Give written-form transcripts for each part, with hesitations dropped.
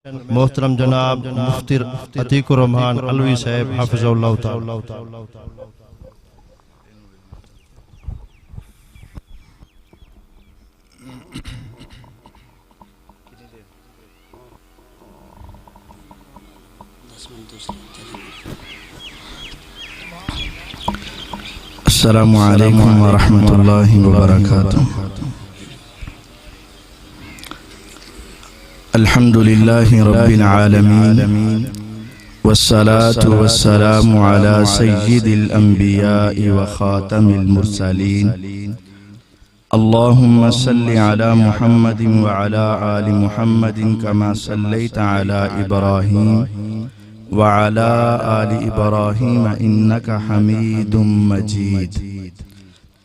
محترم جناب مفتی عتیق الرحمان علوی صاحب حافظ اللہ تعالی۔ السلام علیکم ورحمۃ اللہ وبرکاتہ۔ الحمد للہ رب العالمین والصلاة والسلام على سید الانبیاء وخاتم المرسلین۔ اللہم صل علی محمد وعلى آل محمد كما صلیت علی ابراہیم وعلى آل ابراہیم انک حمید مجید۔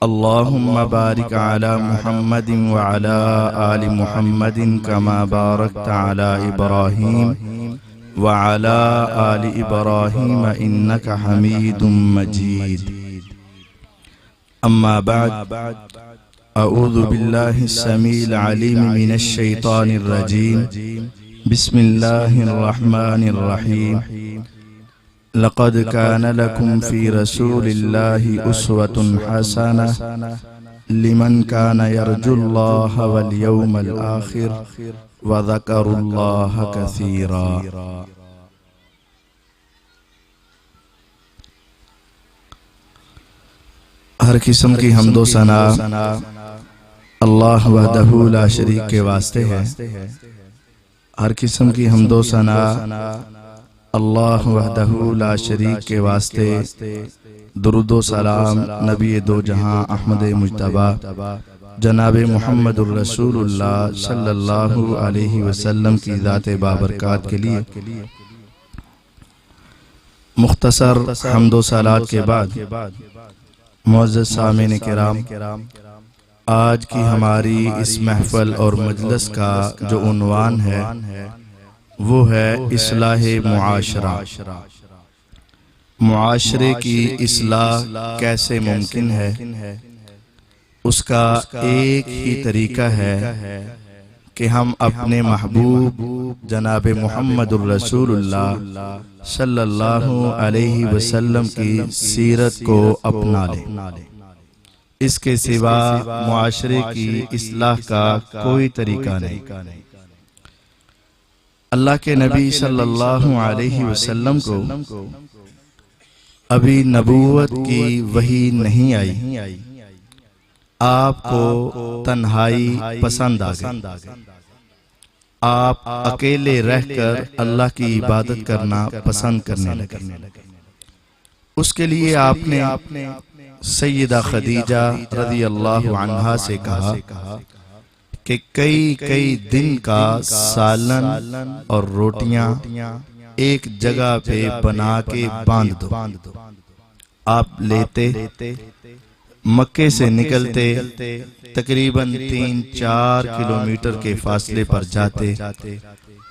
اللہم بارک علی محمد وعلى آل محمد كما بارکت علی ابراہیم وعلى آل ابراہیم انک حمید مجید۔ اما بعد، اعوذ باللہ السمیع العلیم من الشیطان الرجیم، بسم اللہ الرحمن الرحیم۔ لقد كان لكم في رسول الله أسوة حسنة لمن كان يرجو الله واليوم الآخر وذكر الله كثيرا۔ ہر قسم کی حمد و ثنا اللہ وحدہ لا شریک کے واسطے ہے۔ ہر قسم کی حمد و ثنا اللہ وحدہ لا شریک کے واسطے، درود و سلام نبی دو جہاں احمد مجتبی جناب محمد الرسول اللہ صلی اللہ علیہ وسلم کی ذات بابرکات کے لیے۔ مختصر حمد و صلات کے بعد معزز سامعین کرام، آج کی ہماری اس محفل اور مجلس کا جو عنوان ہے وہ ہے اصلاح معاشرہ۔ معاشرے کی اصلاح کیسے ممکن ہے؟ اس کا ایک ہی طریقہ ہے کہ ہم اپنے محبوب جناب محمد الرسول اللہ صلی اللہ علیہ وسلم کی سیرت کو اپنا لیں۔ اس کے سوا معاشرے کی اصلاح کا کوئی طریقہ نہیں۔ اللہ کے نبی صلی اللہ علیہ وسلم کو ابھی نبوت کی وحی نہیں آئی، آپ کو تنہائی پسند آ گئی، آپ اکیلے رہ کر اللہ کی عبادت کرنا پسند کرنے لگے۔ اس کے لیے آپ نے سیدہ خدیجہ رضی اللہ عنہا سے کہا کہ کئی دن کا سالن اور روٹیاں ایک جگہ پہ بنا کے باندھ دو۔ آپ لیتے، مکے سے نکلتے، تقریباً 3-4 کلومیٹر کے فاصلے پر جاتے،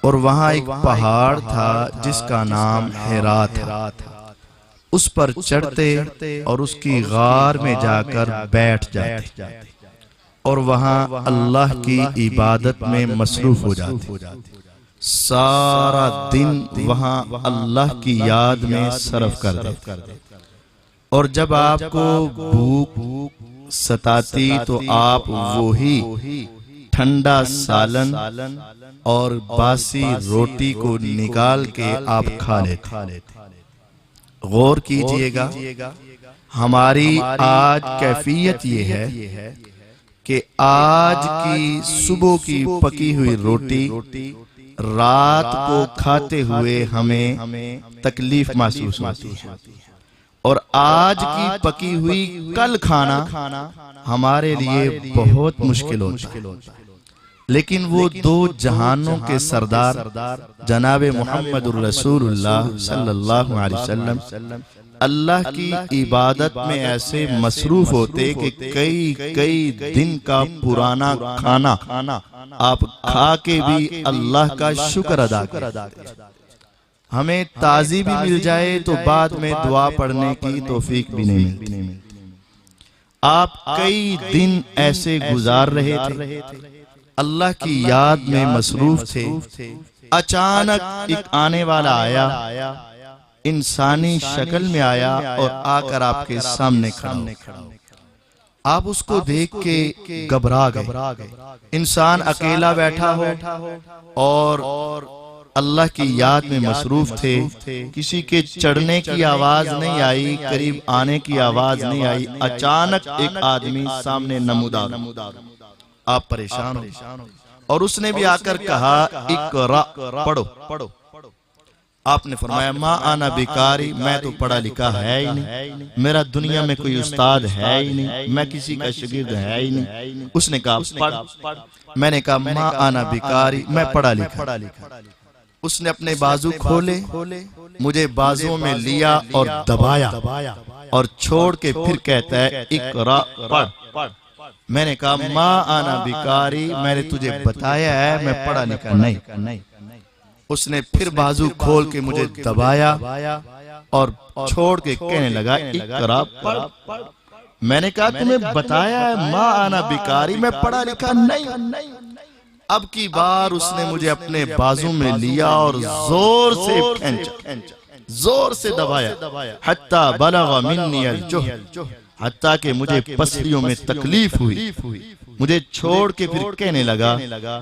اور وہاں ایک پہاڑ تھا جس کا نام حرا تھا۔ اس پر چڑھتے اور اس کی غار میں جا کر بیٹھ جاتے اور وہاں اللہ کی عبادت میں مصروف ہو جاتے۔ سارا دن وہاں اللہ کی یاد میں صرف کر دیتے، اور جب آپ کو بھوک ستاتی تو آپ وہی ٹھنڈا سالن اور باسی روٹی کو نکال کے آپ کھا لیتے۔ غور کیجئے گا، ہماری آج کیفیت یہ ہے کہ آج کی صبح کی پکی ہوئی روٹی رات کو کھاتے ہوئے ہمیں تکلیف محسوس ہوتی ہے، اور آج کی پکی ہوئی کل کھانا ہمارے لیے بہت مشکل ہوتا ہے۔ لیکن وہ دو جہانوں کے سردار جناب محمد الرسول اللہ صلی اللہ علیہ وسلم اللہ کی عبادت میں ایسے مصروف ہوتے کہ کئی دن کا پرانا کھانا آپ کھا کے بھی اللہ کا شکر ادا کرتے۔ ہمیں تازی بھی مل جائے تو بعد میں دعا پڑھنے کی توفیق بھی نہیں ملتی۔ آپ کئی دن ایسے گزار رہے تھے، اللہ کی یاد میں مصروف تھے، اچانک ایک آنے والا آیا، انسانی شکل میں آیا اور آ کر آپ کے سامنے کھڑا ہو۔ آپ اس کو دیکھ کے گھبرا گئے۔ انسان اکیلا بیٹھا ہو اور اللہ کی یاد میں مصروف تھے، کسی کے چڑھنے کی آواز نہیں آئی، قریب آنے کی آواز نہیں آئی، اچانک ایک آدمی سامنے نمودار، آپ پریشان ہو، اور اس نے بھی آ کر کہا اقرا، پڑھو۔ آپ نے فرمایا ما انا بیکاری، میں تو پڑھا لکھا ہے ہی نہیں، میرا دنیا میں کوئی استاد ہے ہی نہیں، میں کسی کا شاگرد ہے ہی نہیں۔ اس نے کہا پڑھ، میں نے کہا ما انا بیکاری، میں پڑھا لکھا۔ اس نے اپنے بازو کھولے، مجھے بازو میں لیا اور دبایا اور چھوڑ کے پھر کہتا ہے اقرا، پڑھ۔ میں نے کہا ما انا بیکاری، میں نے تجھے بتایا ہے میں پڑھا لکھا نہیں۔ اس نے پھر بازو کھول کے مجھے دبایا اور چھوڑ کے کہنے لگا اقرا، پڑھ۔ میں نے کہا تمہیں بتایا ہے ما انا بیکاری، میں پڑھا لکھا نہیں۔ اب کی بار اس نے مجھے اپنے بازو میں لیا اور زور سے کھینچا، زور سے دبایا، حتی بلغ منی الجہد، حتیٰ کہ مجھے پسلیوں میں تکلیف ہوئی۔ مجھے چھوڑ کے پھر کہنے لگا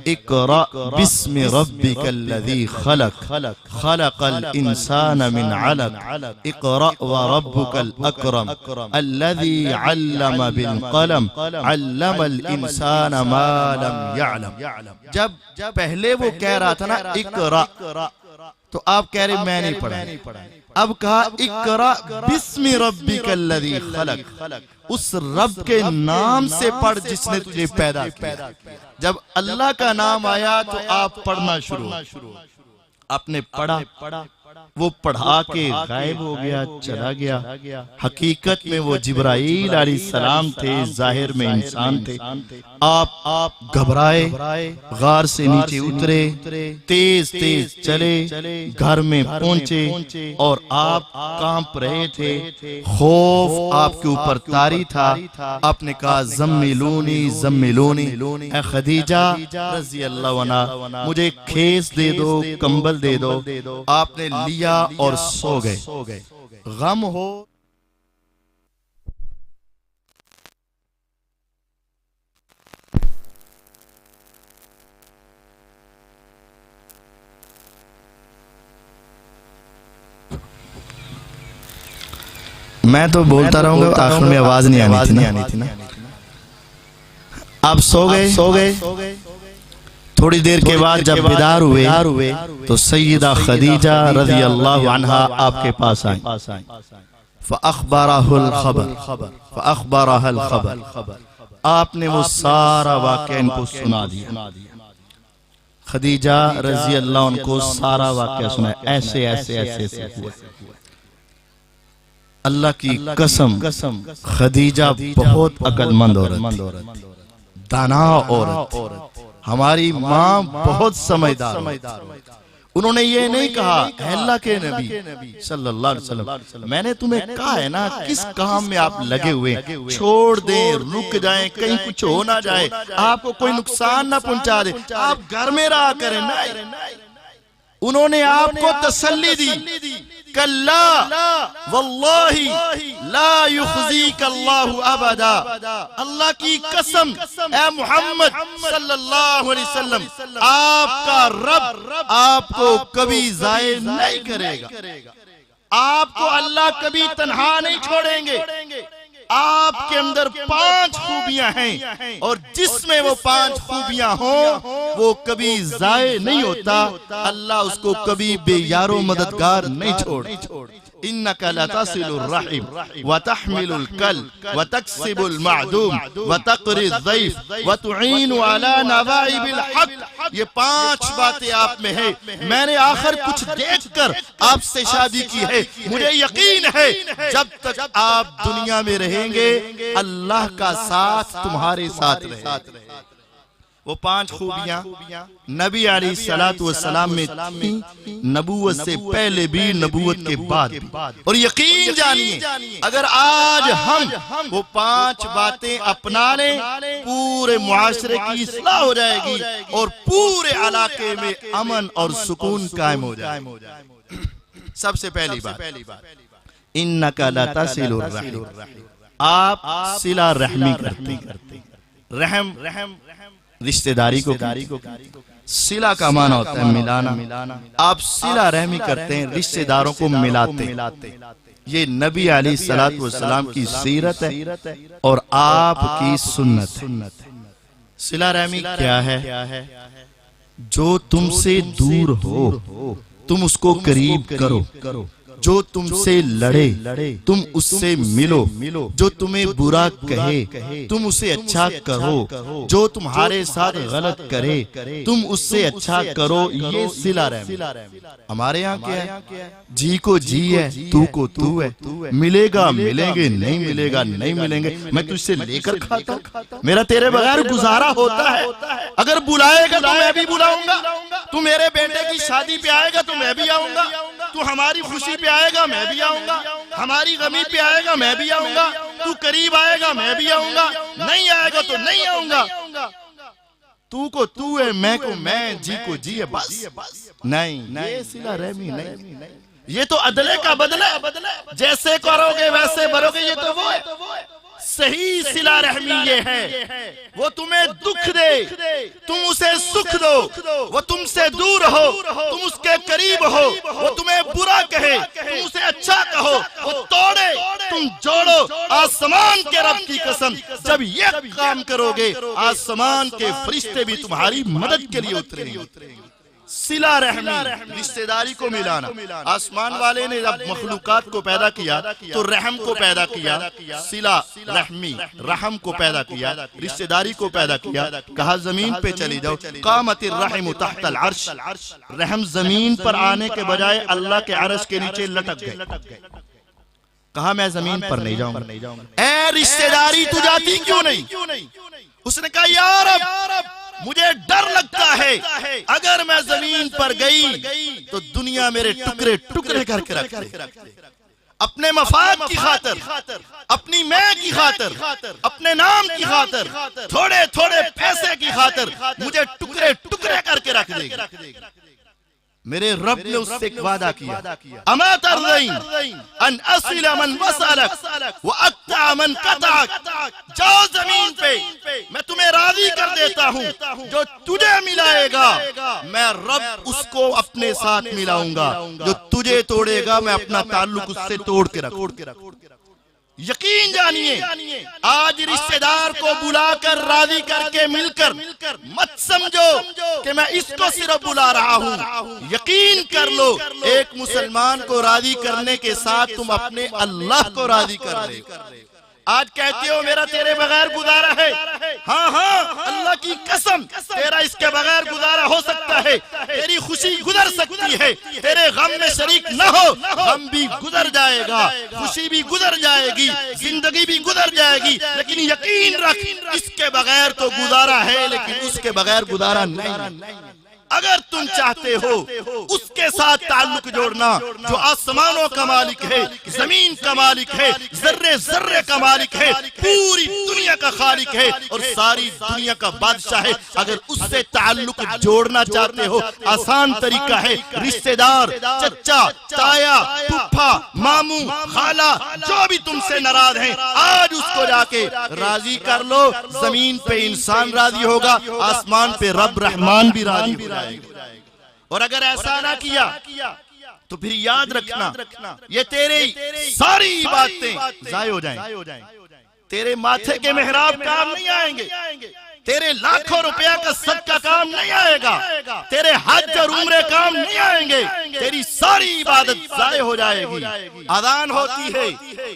اقرأ بسم ربک الذی خلق، خلق الانسان من علق، اقرأ وربک الاکرم الذی علم بالقلم، علم الانسان ما لم یعلم۔ جب پہلے وہ کہہ رہا تھا نا اقرأ، تو آپ کہہ رہے میں نہیں پڑھا، اب کہا اقرأ بسم ربک الذی خلق، اس رب کے نام سے پڑھ جس نے تجھے پیدا کیا۔ جب اللہ کا نام آیا تو آپ پڑھنا شروع، آپ نے پڑھا، وہ پڑھا کے غائب ہو گیا، چلا گیا۔ حقیقت میں وہ جبرائیل علیہ السلام تھے، ظاہر میں انسان تھے۔ آپ گھبرائے، غار سے نیچے اترے، تیز تیز چلے، گھر میں پہنچے اور آپ کانپ رہے تھے، خوف آپ کے اوپر طاری تھا۔ آپ نے کہا زملونی زملونی، اے خدیجہ رضی اللہ عنہ مجھے کھیس دے دو، کمبل دے دو۔ آپ نے لیا اور سو گئے۔ غم ہو میں تو بولتا رہوں گا، آخر میں آواز نہیں آنی تھی نا۔ آپ سو گئے۔ تھوڑی دیر کے بعد جب بیدار ہوئے تو سیدہ خدیجہ رضی اللہ عنہا آپ کے پاس آئیں، فَأَخْبَرَهُ الْخَبَرَ، آپ نے وہ سارا واقعہ ان کو سنا دیا۔ خدیجہ رضی اللہ عنہ کو سارا واقعہ سنا، ایسے ہوا۔ اللہ کی قسم خدیجہ بہت عقل مند عورت، دانا عورت، ہماری ماں بہت سمجھدار، انہوں نے یہ نہیں کہا اے اللہ کے نبی صلی اللہ علیہ وسلم میں نے تمہیں کہا ہے نا کس کام میں آپ لگے ہوئے، چھوڑ دیں، رک جائیں، کہیں کچھ ہو نہ جائے، آپ کو کوئی نقصان نہ پہنچا دے، آپ گھر میں رہا کریں۔ نہیں، انہوں نے آپ کو تسلی دی، کلا واللہ لا یخزیک اللہ ابدا، اللہ کی قسم اے محمد صلی اللہ علیہ وسلم آپ کا رب آپ کو کبھی ضائع نہیں کرے گا، آپ کو اللہ کبھی تنہا نہیں چھوڑیں گے۔ آپ کے اندر 5 خوبیاں ہیں اور جس میں وہ 5 خوبیاں ہوں وہ کبھی ضائع نہیں ہوتا، اللہ اس کو کبھی بے یار و مددگار نہیں چھوڑ۔ انک لتصل الرحم وتحمل الکل وتکسب المعدوم وتقری الضیف وتعین علی نوائب الحق، یہ 5 باتیں آپ میں ہیں۔ میں نے آخر کچھ دیکھ کر آپ سے شادی کی ہے، مجھے یقین ہے جب تک آپ دنیا میں رہیں گے اللہ کا ساتھ تمہارے ساتھ رہے۔ وہ 5 خوبیاں نبی علیہ الصلوۃ والسلام میں تھیں، نبوت سے پہلے بھی نبوت کے بعد بھی۔ اور یقین جانیے اگر آج ہم وہ 5 باتیں اپنا لیں، پورے معاشرے کی اصلاح ہو جائے گی اور پورے علاقے میں امن اور سکون قائم ہو جائے گا۔ سب سے پہلی بات، انک لتصل الرحم، آپ صلہ رحمی کرتے ہیں۔ رحم رشتہ داری کو، صلہ کا معنی ہوتا ہے ملانا، آپ صلہ رحمی کرتے ہیں، رشتہ داروں کو ملاتے ہیں۔ یہ نبی علیہ الصلوۃ والسلام کی سیرت ہے اور آپ کی سنت ہے۔ صلہ رحمی کیا ہے؟ جو تم سے دور ہو تم اس کو قریب کرو، جو تم سے لڑے تم اس سے ملو، جو تمہیں برا کہے تم اسے اچھا کہو، جو تمہارے ساتھ غلط کرے تم اس سے اچھا کرو۔ یہ صلہ رحمی۔ ہمارے یہاں کیا ہے؟ جی کو جی ہے، تو کو تو ہے، ملے گا ملیں گے، نہیں ملے گا نہیں ملیں گے، میں تجھ سے لے کر کھاتا ہوں، میرا تیرے بغیر گزارا ہوتا ہے، اگر بلائے گا تو میں بھی بلاؤں گا، تو میرے بیٹے کی شادی پہ آئے گا تو میں بھی آؤں گا، تو ہماری خوشی پہ آئے گا میں بھی آؤں گا، ہماری غمی پہ آئے گا میں بھی آؤں گا، تو قریب آئے گا میں بھی آؤں گا، نہیں آئے گا تو نہیں آؤں گا۔ تو کو تو ہے، میں کو میں، جی کو جی ہے، بس نہیں، یہ صلہ رحمی نہیں، یہ تو عدلے کا بدلہ، جیسے کرو گے ویسے بھرو گے، یہ تو وہ ہے۔ صحیح صلہ رحمی یہ ہے، وہ تمہیں دکھ دے تم اسے سکھ دو، وہ تم سے دور ہو تم اس کے قریب ہو، وہ تمہیں برا کہے تم اسے اچھا کہو، وہ توڑے تم جوڑو۔ آسمان کے رب کی قسم، جب یہ کام کرو گے آسمان کے فرشتے بھی تمہاری مدد کے لیے اتریں گے۔ صلہ رحمی، رشتہ داری کو ملانا۔ آسمان والے نے جب مخلوقات کو پیدا کیا تو رحم کو پیدا کیا، صلہ رحمی رحم کو پیدا کیا، رشتہ داری کو پیدا کیا، کہا زمین پہ چلی جاؤ، قامت الرحم تحت العرش، رحم زمین پر آنے کے بجائے اللہ کے عرش کے نیچے لٹک گئے، کہا میں زمین پر نہیں جاؤں گا۔ اے رشتہ داری تو جاتی کیوں نہیں؟ اس نے کہا یا رب مجھے ڈر لگتا ہے اگر میں زمین پر گئی تو دنیا میرے ٹکڑے ٹکڑے کر کے رکھ دے، اپنے مفاد کی خاطر، اپنی میں کی خاطر، اپنے نام کی خاطر، تھوڑے تھوڑے پیسے کی خاطر مجھے ٹکڑے ٹکڑے کر کے رکھ دے گی۔ میرے رب نے اس سے ایک وعدہ کیا، اما ترضین ان اصل من وصلک واقطع من قطعک، جاؤ زمین پہ میں تمہیں راضی کر دیتا ہوں، جو تجھے ملائے گا میں رب اس کو اپنے ساتھ ملاؤں گا، جو تجھے توڑے گا میں اپنا تعلق اس سے توڑ کے رکھوں۔ یقین جانیے آج رشتہ دار کو بلا کر راضی کر کے مل کر مت سمجھو کہ میں اس کو صرف بلا رہا ہوں، یقین کر لو ایک مسلمان کو راضی کرنے کے ساتھ تم اپنے اللہ کو راضی کر لے۔ آج کہتے ہو میرا تیرے بغیر گزارا ہے، ہاں ہاں اللہ کی قسم تیرا اس کے بغیر گزارا ہو سکتا ہے، تیری خوشی گزر سکتی ہے، تیرے غم میں شریک نہ ہو، غم بھی گزر جائے گا، خوشی بھی گزر جائے گی، زندگی بھی گزر جائے گی، لیکن یقین رکھ اس کے بغیر تو گزارا ہے لیکن اس کے بغیر گزارا نہیں۔ اگر تم چاہتے ہو اس کے ساتھ تعلق جوڑنا جو آسمانوں کا مالک ہے، زمین کا مالک ہے، ذرے ذرے کا مالک ہے، پوری دنیا کا خالق ہے اور ساری دنیا کا بادشاہ ہے، اگر اس سے تعلق جوڑنا چاہتے ہو آسان طریقہ ہے، رشتہ دار، چچا، تایا، پھپھا، ماموں، خالہ جو بھی تم سے ناراض ہیں آج اس کو جا کے راضی کر لو، زمین پہ انسان راضی ہوگا، آسمان پہ رب رحمان بھی راضی ہوگا۔ اور اگر ایسا نہ کیا تو پھر یاد رکھنا یہ تیری ساری باتیں ضائع ہو جائیں، تیرے ماتھے کے محراب کام نہیں آئیں گے، تیرے لاکھوں روپیہ کا صدقہ کام نہیں آئے گا، تیرے حج اور عمرے کام نہیں آئیں گے، تیری ساری عبادت ضائع ہو جائے گی۔ اذان ہوتی ہے،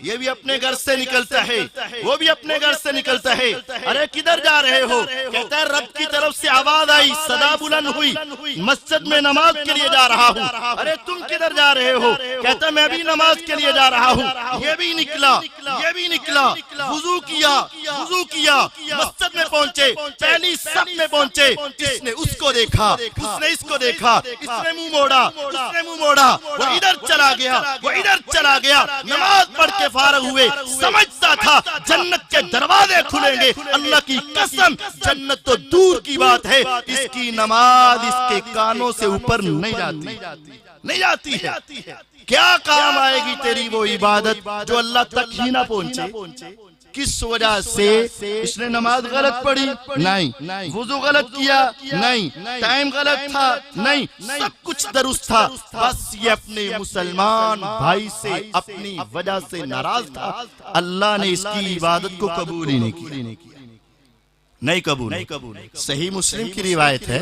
یہ بھی اپنے گھر سے نکلتا ہے، وہ بھی اپنے گھر سے نکلتا ہے، ارے کدھر جا رہے ہو؟ کہتا ہے رب کی طرف سے آواز آئی، صدا بلند ہوئی، مسجد میں نماز کے لیے جا رہا ہوں۔ ارے تم کدھر جا رہے ہو؟ کہتا ہے میں بھی نماز کے لیے جا رہا ہوں۔ یہ بھی نکلا، یہ بھی نکلا، وضو کیا، مسجد میں پہنچے، پہلی صف میں پہنچے، اس نے اس کو دیکھا، اس نے اس کو دیکھا، اس نے منہ موڑا، اس نے منہ موڑا، وہ ادھر چلا گیا، وہ ادھر چلا گیا، نماز پڑھ کے فارغ ہوئے، سمجھتا تھا جنت کے دروازے کھلیں گے، اللہ کی قسم جنت تو دور کی بات ہے، اس کی نماز اس کے کانوں سے اوپر نہیں جاتی ہے۔ کیا کام آئے گی تیری وہ عبادت جو اللہ تک ہی نہ پہنچے؟ کس وجہ سے؟ اس نے نماز غلط پڑھی؟ نہیں۔ وضو غلط کیا؟ نہیں۔ ٹائم غلط تھا؟ نہیں۔ سب کچھ درست تھا، بس یہ اپنے مسلمان بھائی سے اپنی وجہ سے ناراض تھا، اللہ نے اس کی عبادت کو قبول ہی نہیں کی، نہیں قبول۔ صحیح مسلم کی روایت ہے،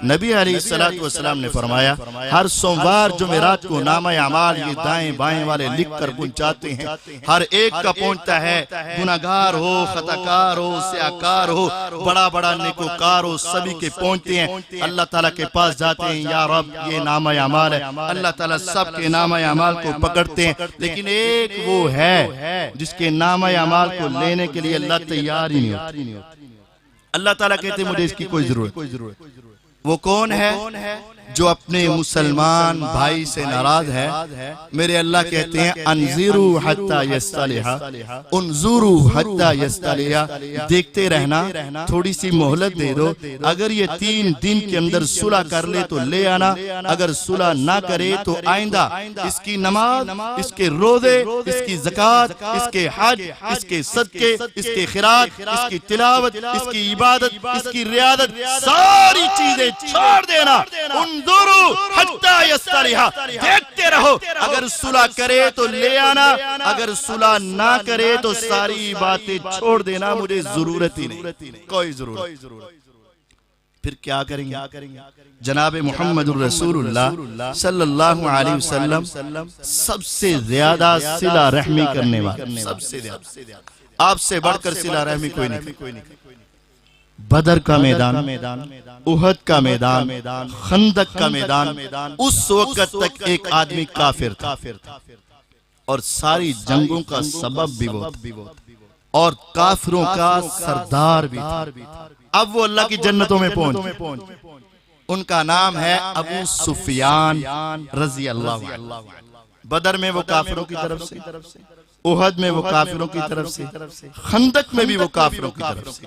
نبی علیہ السلام نے فرمایا ہر سوموار جمعرات کو نامہ اعمال یہ دائیں بائیں والے لکھ کر پہنچاتے ہیں، ہر ایک کا پہنچتا ہے، گناہگار ہو، خطاکار ہو، سیاکار ہو، بڑا بڑا نیکوکار ہو، سبھی کے پہنچتے ہیں، اللہ تعالیٰ کے پاس جاتے ہیں، یا رب یہ نامہ اعمال ہے، اللہ تعالیٰ سب کے نامہ اعمال کو پکڑتے ہیں، لیکن ایک وہ ہے جس کے نامہ اعمال کو لینے کے لیے اللہ تیار ہی نہیں ہوتا۔ اللہ تعالیٰ کہتے ہیں مجھے اس کی کوئی ضرورت۔ وہ کون ہے؟ جو اپنے مسلمان بھائی سے ناراض ہے، میرے اللہ کہتے ہیں انظروا حتی یصطلح، انظروا حتی یصطلح، دیکھتے رہنا، تھوڑی سی مہلت دے دو، اگر یہ 3 دن کے اندر صلح کر لے تو لے آنا، اگر صلح نہ کرے تو آئندہ اس کی نماز، اس کے روزے، اس کی زکوٰۃ، اس کے حج، اس کے صدقے، اس کے خیرات، اس کی تلاوت، اس کی عبادت، اس کی ریاضت، ساری چیزیں چھوڑ دینا۔ انظروا حتی یصطلح، دیکھتے رہو، اگر صلح کرے تو لے آنا، اگر صلح نہ کرے تو ساری باتیں چھوڑ دینا، مجھے ضرورت ہی نہیں، کوئی ضرورت۔ پھر کیا کریں گے؟ جناب محمد الرسول اللہ صلی اللہ علیہ وسلم سب سے زیادہ صلہ رحمی کرنے والے، سب سے زیادہ، آپ سے بڑھ کر صلہ رحمی کوئی نہیں۔ بدر کا میدان، احد کا میدان، خندق کا میدان، اس وقت تک ایک آدمی کافر تھا اور ساری جنگوں کا سبب بھی وہ تھا اور کافروں کا سردار بھی تھا۔ اب وہ اللہ کی جنتوں میں پہنچ، ان کا نام ہے ابو سفیان رضی اللہ عنہ۔ بدر میں وہ کافروں کی طرف سے، احد میں وہ کافروں کی طرف سے، خندق میں بھی وہ کافروں کی طرف سے۔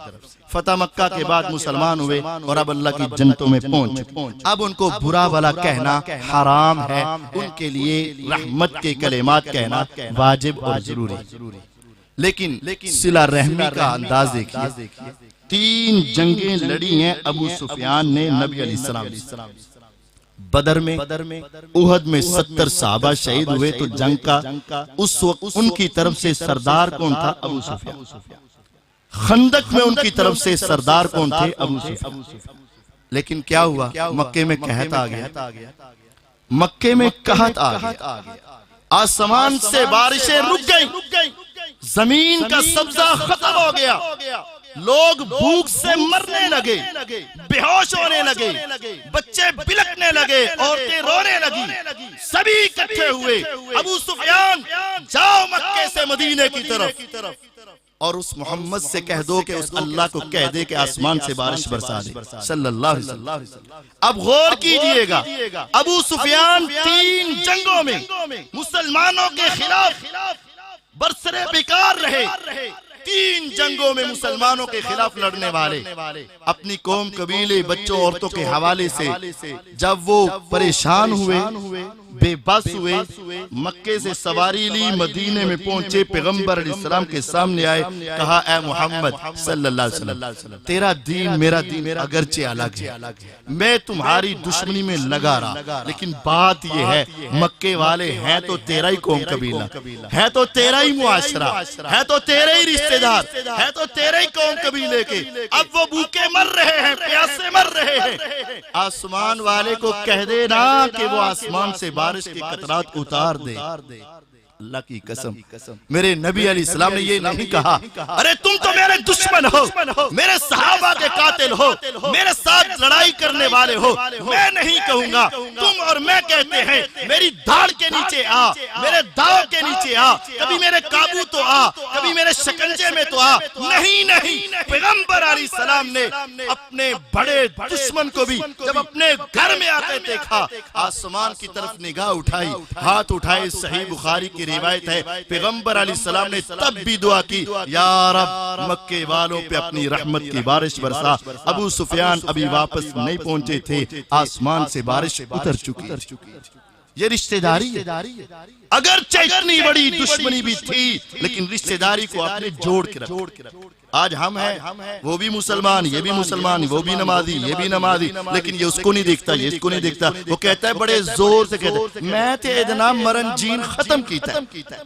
فتح مکہ کے بعد مسلمان ہوئے اور اب اللہ کی جنتوں میں پہنچ، اب ان کو برا بھلا کہنا حرام ہے، ان کے لیے رحمت کے کلمات کہنا واجب اور ضروری۔ لیکن صلہ رحمی کا انداز دیکھیے، 3 جنگیں لڑی ہیں ابو سفیان نے نبی علیہ السلام۔ بدر میں، احد میں 70 صحابہ شہید ہوئے، تو جنگ کا اس وقت ان کی طرف سے سردار کون تھا؟ ابو سفیان۔ خندق میں ان کی طرف سے سردار کون تھے؟ ابو سفیان۔ لیکن کیا ہوا؟ مکے میں قحط آ گیا، مکے میں قحط آ گیا، آسمان سے بارشیں رک گئیں، زمین کا سبزہ ختم ہو گیا، لوگ بھوک سے مرنے لگے، بے ہوش ہونے لگے، بچے بلکنے لگے، عورتیں رونے لگی، سبھی اکٹھے ہوئے۔ ابو سفیان جاؤ مکے سے مدینے کی طرف اور اس محمد سے کہہ دو کہ اس اللہ کو کہہ دے کہ آسمان سے بارش برسا دے، صلی اللہ علیہ وسلم۔ اب غور کیجئے گا، ابو سفیان 3 جنگوں میں مسلمانوں کے خلاف برسرے بیکار رہے، 3 جنگوں میں مسلمانوں کے خلاف لڑنے والے، اپنی قوم، قبیلے، بچوں، عورتوں کے حوالے سے جب وہ پریشان ہوئے، بے بس ہوئے، مکے سے سواری لی، مدینے میں پہنچے، پیغمبر علیہ السلام کے سامنے آئے، کہا اے محمد صلی اللہ علیہ وسلم، تیرا دین میرا دین اگرچہ الگ ہے، میں تمہاری دشمنی میں لگا رہا، لیکن بات یہ ہے مکے والے ہیں تو تیرا ہی قوم قبیلہ ہے، تو تیرا ہی معاشرہ ہے، تو تیرے ہی رشتہ رشتہ دار ہے تو تیرے ہی قوم قبیلے کے، اب وہ بھوکے مر رہے ہیں، پیاسے مر رہے ہیں، آسمان والے کو کہہ دینا کہ وہ آسمان سے بارش کے قطرات اتار دے۔ اللہ کی قسم میرے نبی علیہ السلام نے یہ نہیں کہا ارے تم تو میرے دشمن ہو، میرے صحابہ کے قاتل ہو، میرے ساتھ لڑائی کرنے والے ہو، میں نہیں کہوں گا، تم اور میں کہتے ہیں میری دھاڑ کے نیچے آ، میرے داؤ کے نیچے آ، کبھی میرے قابو تو آ، کبھی میرے شکنجے میں تو آ۔ نہیں، پیغمبر علیہ السلام نے اپنے بڑے دشمن کو بھی جب اپنے گھر میں آتے دیکھا، آسمان کی طرف نگاہ اٹھائی، ہاتھ اٹھائے، صحیح بخاری کی روایت ہے، پیغمبر علیہ السلام نے تب بھی دعا کی یا رب مکے والوں پہ اپنی رحمت کی بارش برسا۔ ابو سفیان ابھی واپس نہیں پہنچے تھے، آسمان سے بارش اتر چکی۔ یہ رشتہ داری ہے، اگرچہ اتنی بڑی دشمنی بھی تھی لیکن رشتہ داری کو آپ نے جوڑ کے رکھا۔ آج ہم ہیں، وہ بھی مسلمان، یہ بھی مسلمان، وہ بھی نمازی، یہ بھی نمازی، لیکن یہ اس کو نہیں دیکھتا، یہ اس کو نہیں دیکھتا۔ وہ کہتا ہے بڑے زور سے کہتا ہے میں تے ادنا مرن جین ختم کیتا ہے،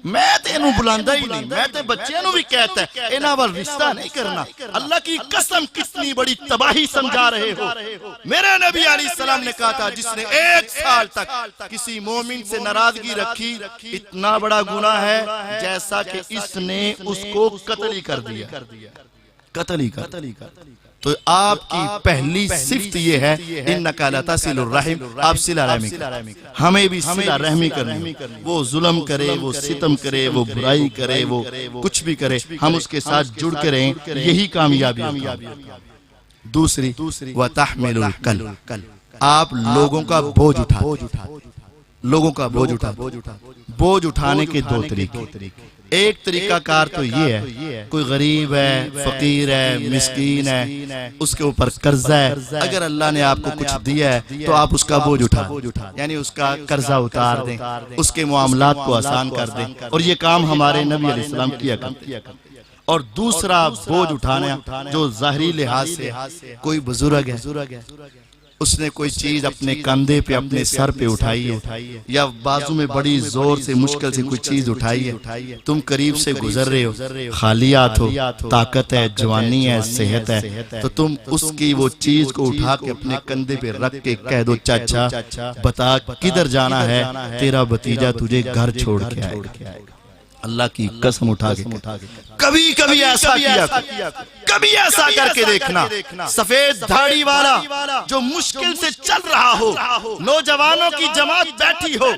میں تے انہوں بلاندہ ہی نہیں، میں تے بچے انہوں بھی کہتا ہے انہاں وال رشتہ نہیں کرنا۔ اللہ کی قسم کتنی بڑی تباہی سمجھا رہے ہو۔ میرے نبی علیہ السلام نے کہا تھا جس نے 1 سال تک کسی مومن سے ناراضگی رکھی اتنا بڑا گناہ ہے جیسا کہ اس نے اس کو قتل ہی کر دیا، قتل ہی کر۔ تو آپ کی پہلی صفت یہ ہے انکا لتصل الرحم، آپ صلہ رحمی کریں، ہمیں بھی صلہ رحمی کرنی۔ وہ ظلم کرے، وہ ستم کرے، وہ برائی کرے، وہ کچھ بھی کرے، ہم اس کے ساتھ جڑ کے رہیں، یہی کامیابی ہے۔ دوسری وَتَحْمِلُ الْقَلْبِ، آپ لوگوں کا بوجھ اٹھا، لوگوں کا بوجھ اٹھا۔ بوجھ اٹھانے کے 2 طریقے، ایک طریقہ کار تو یہ ہے کوئی غریب ہے، فقیر ہے، مسکین ہے، اس کے اوپر قرضہ ہے، اگر اللہ نے آپ کو کچھ دیا ہے تو آپ اس کا بوجھ اٹھا، یعنی اس کا قرضہ اتار دیں، اس کے معاملات کو آسان کر دیں، اور یہ کام ہمارے نبی علیہ السلام کیا کرتے۔ اور دوسرا بوجھ اٹھانا جو ظاہری لحاظ سے کوئی بزرگ ہے، اس نے کوئی چیز اپنے کندھے پہ اپنے سر پہ اٹھائی ہے یا بازو میں بڑی زور سے مشکل سے کوئی چیز اٹھائی ہے، تم قریب سے گزر رہے ہو، خالی ہاتھ ہو، طاقت ہے، جوانی ہے، صحت ہے، تو تم اس کی وہ چیز کو اٹھا کے اپنے کندھے پہ رکھ کے کہہ دو چاچا بتا کدھر جانا ہے، تیرا بھتیجا تجھے گھر چھوڑ کے آئے گا۔ اللہ کی قسم اٹھا کے کبھی کبھی ایسا کیا، کبھی ایسا کر کے دیکھنا، سفید دھاڑی والا جو مشکل سے چل رہا ہو، نوجوانوں کی جماعت بیٹھی ہو،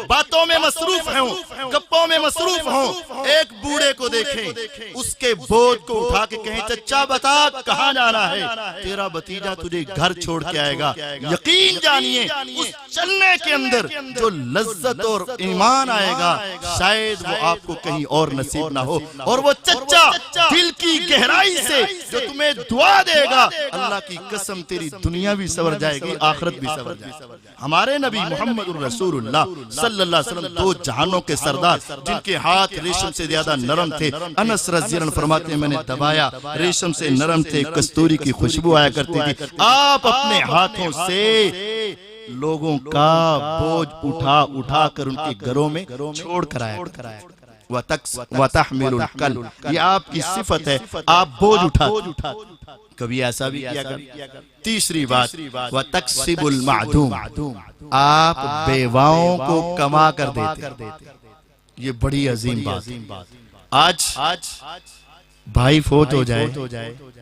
باتوں میں مصروف ہوں، گپوں میں مصروف ہوں، ایک بوڑھے کو دیکھیں، اس کے بوجھ کو اٹھا کے کہیں چچا بتا کہاں جانا ہے، تیرا بھتیجا تجھے گھر چھوڑ کے آئے گا۔ یقین جانیے اس چلنے کے اندر جو لذت اور ایمان آئے گا شاید وہ آپ کو کہیں اور نصیب نہ ہو، اور وہ چچا دل کی گہرائی سے جو تمہیں دعا دے گا، اللہ کی قسم تیری دنیا بھی سور جائے گی، آخرت بھی سور جائے گی۔ ہمارے نبی محمد رسول اللہ صلی اللہ علیہ وسلم 2 جہانوں کے سردار جن کے ہاتھ ریشم سے زیادہ نرم تھے، انس رضی اللہ عنہ فرماتے ہیں میں نے دبایا، ریشم سے نرم تھے، کستوری کی خوشبو آیا کرتی تھی، آپ اپنے ہاتھوں سے لوگوں کا بوجھ اٹھا کر ان کے گھروں میں چھوڑ کر آیا۔ وَتَحْمِلُ الْقَلْبِ، یہ آپ کی صفت ہے، آپ بوجھ اٹھا، کبھی ایسا بھی کیا کر۔ تیسری بات وَتَقْسِبُ الْمَعْدُومِ، آپ بیواؤں کو کما کر دیتے، یہ بڑی عظیم بات۔ آج بھائی فوت ہو جائے،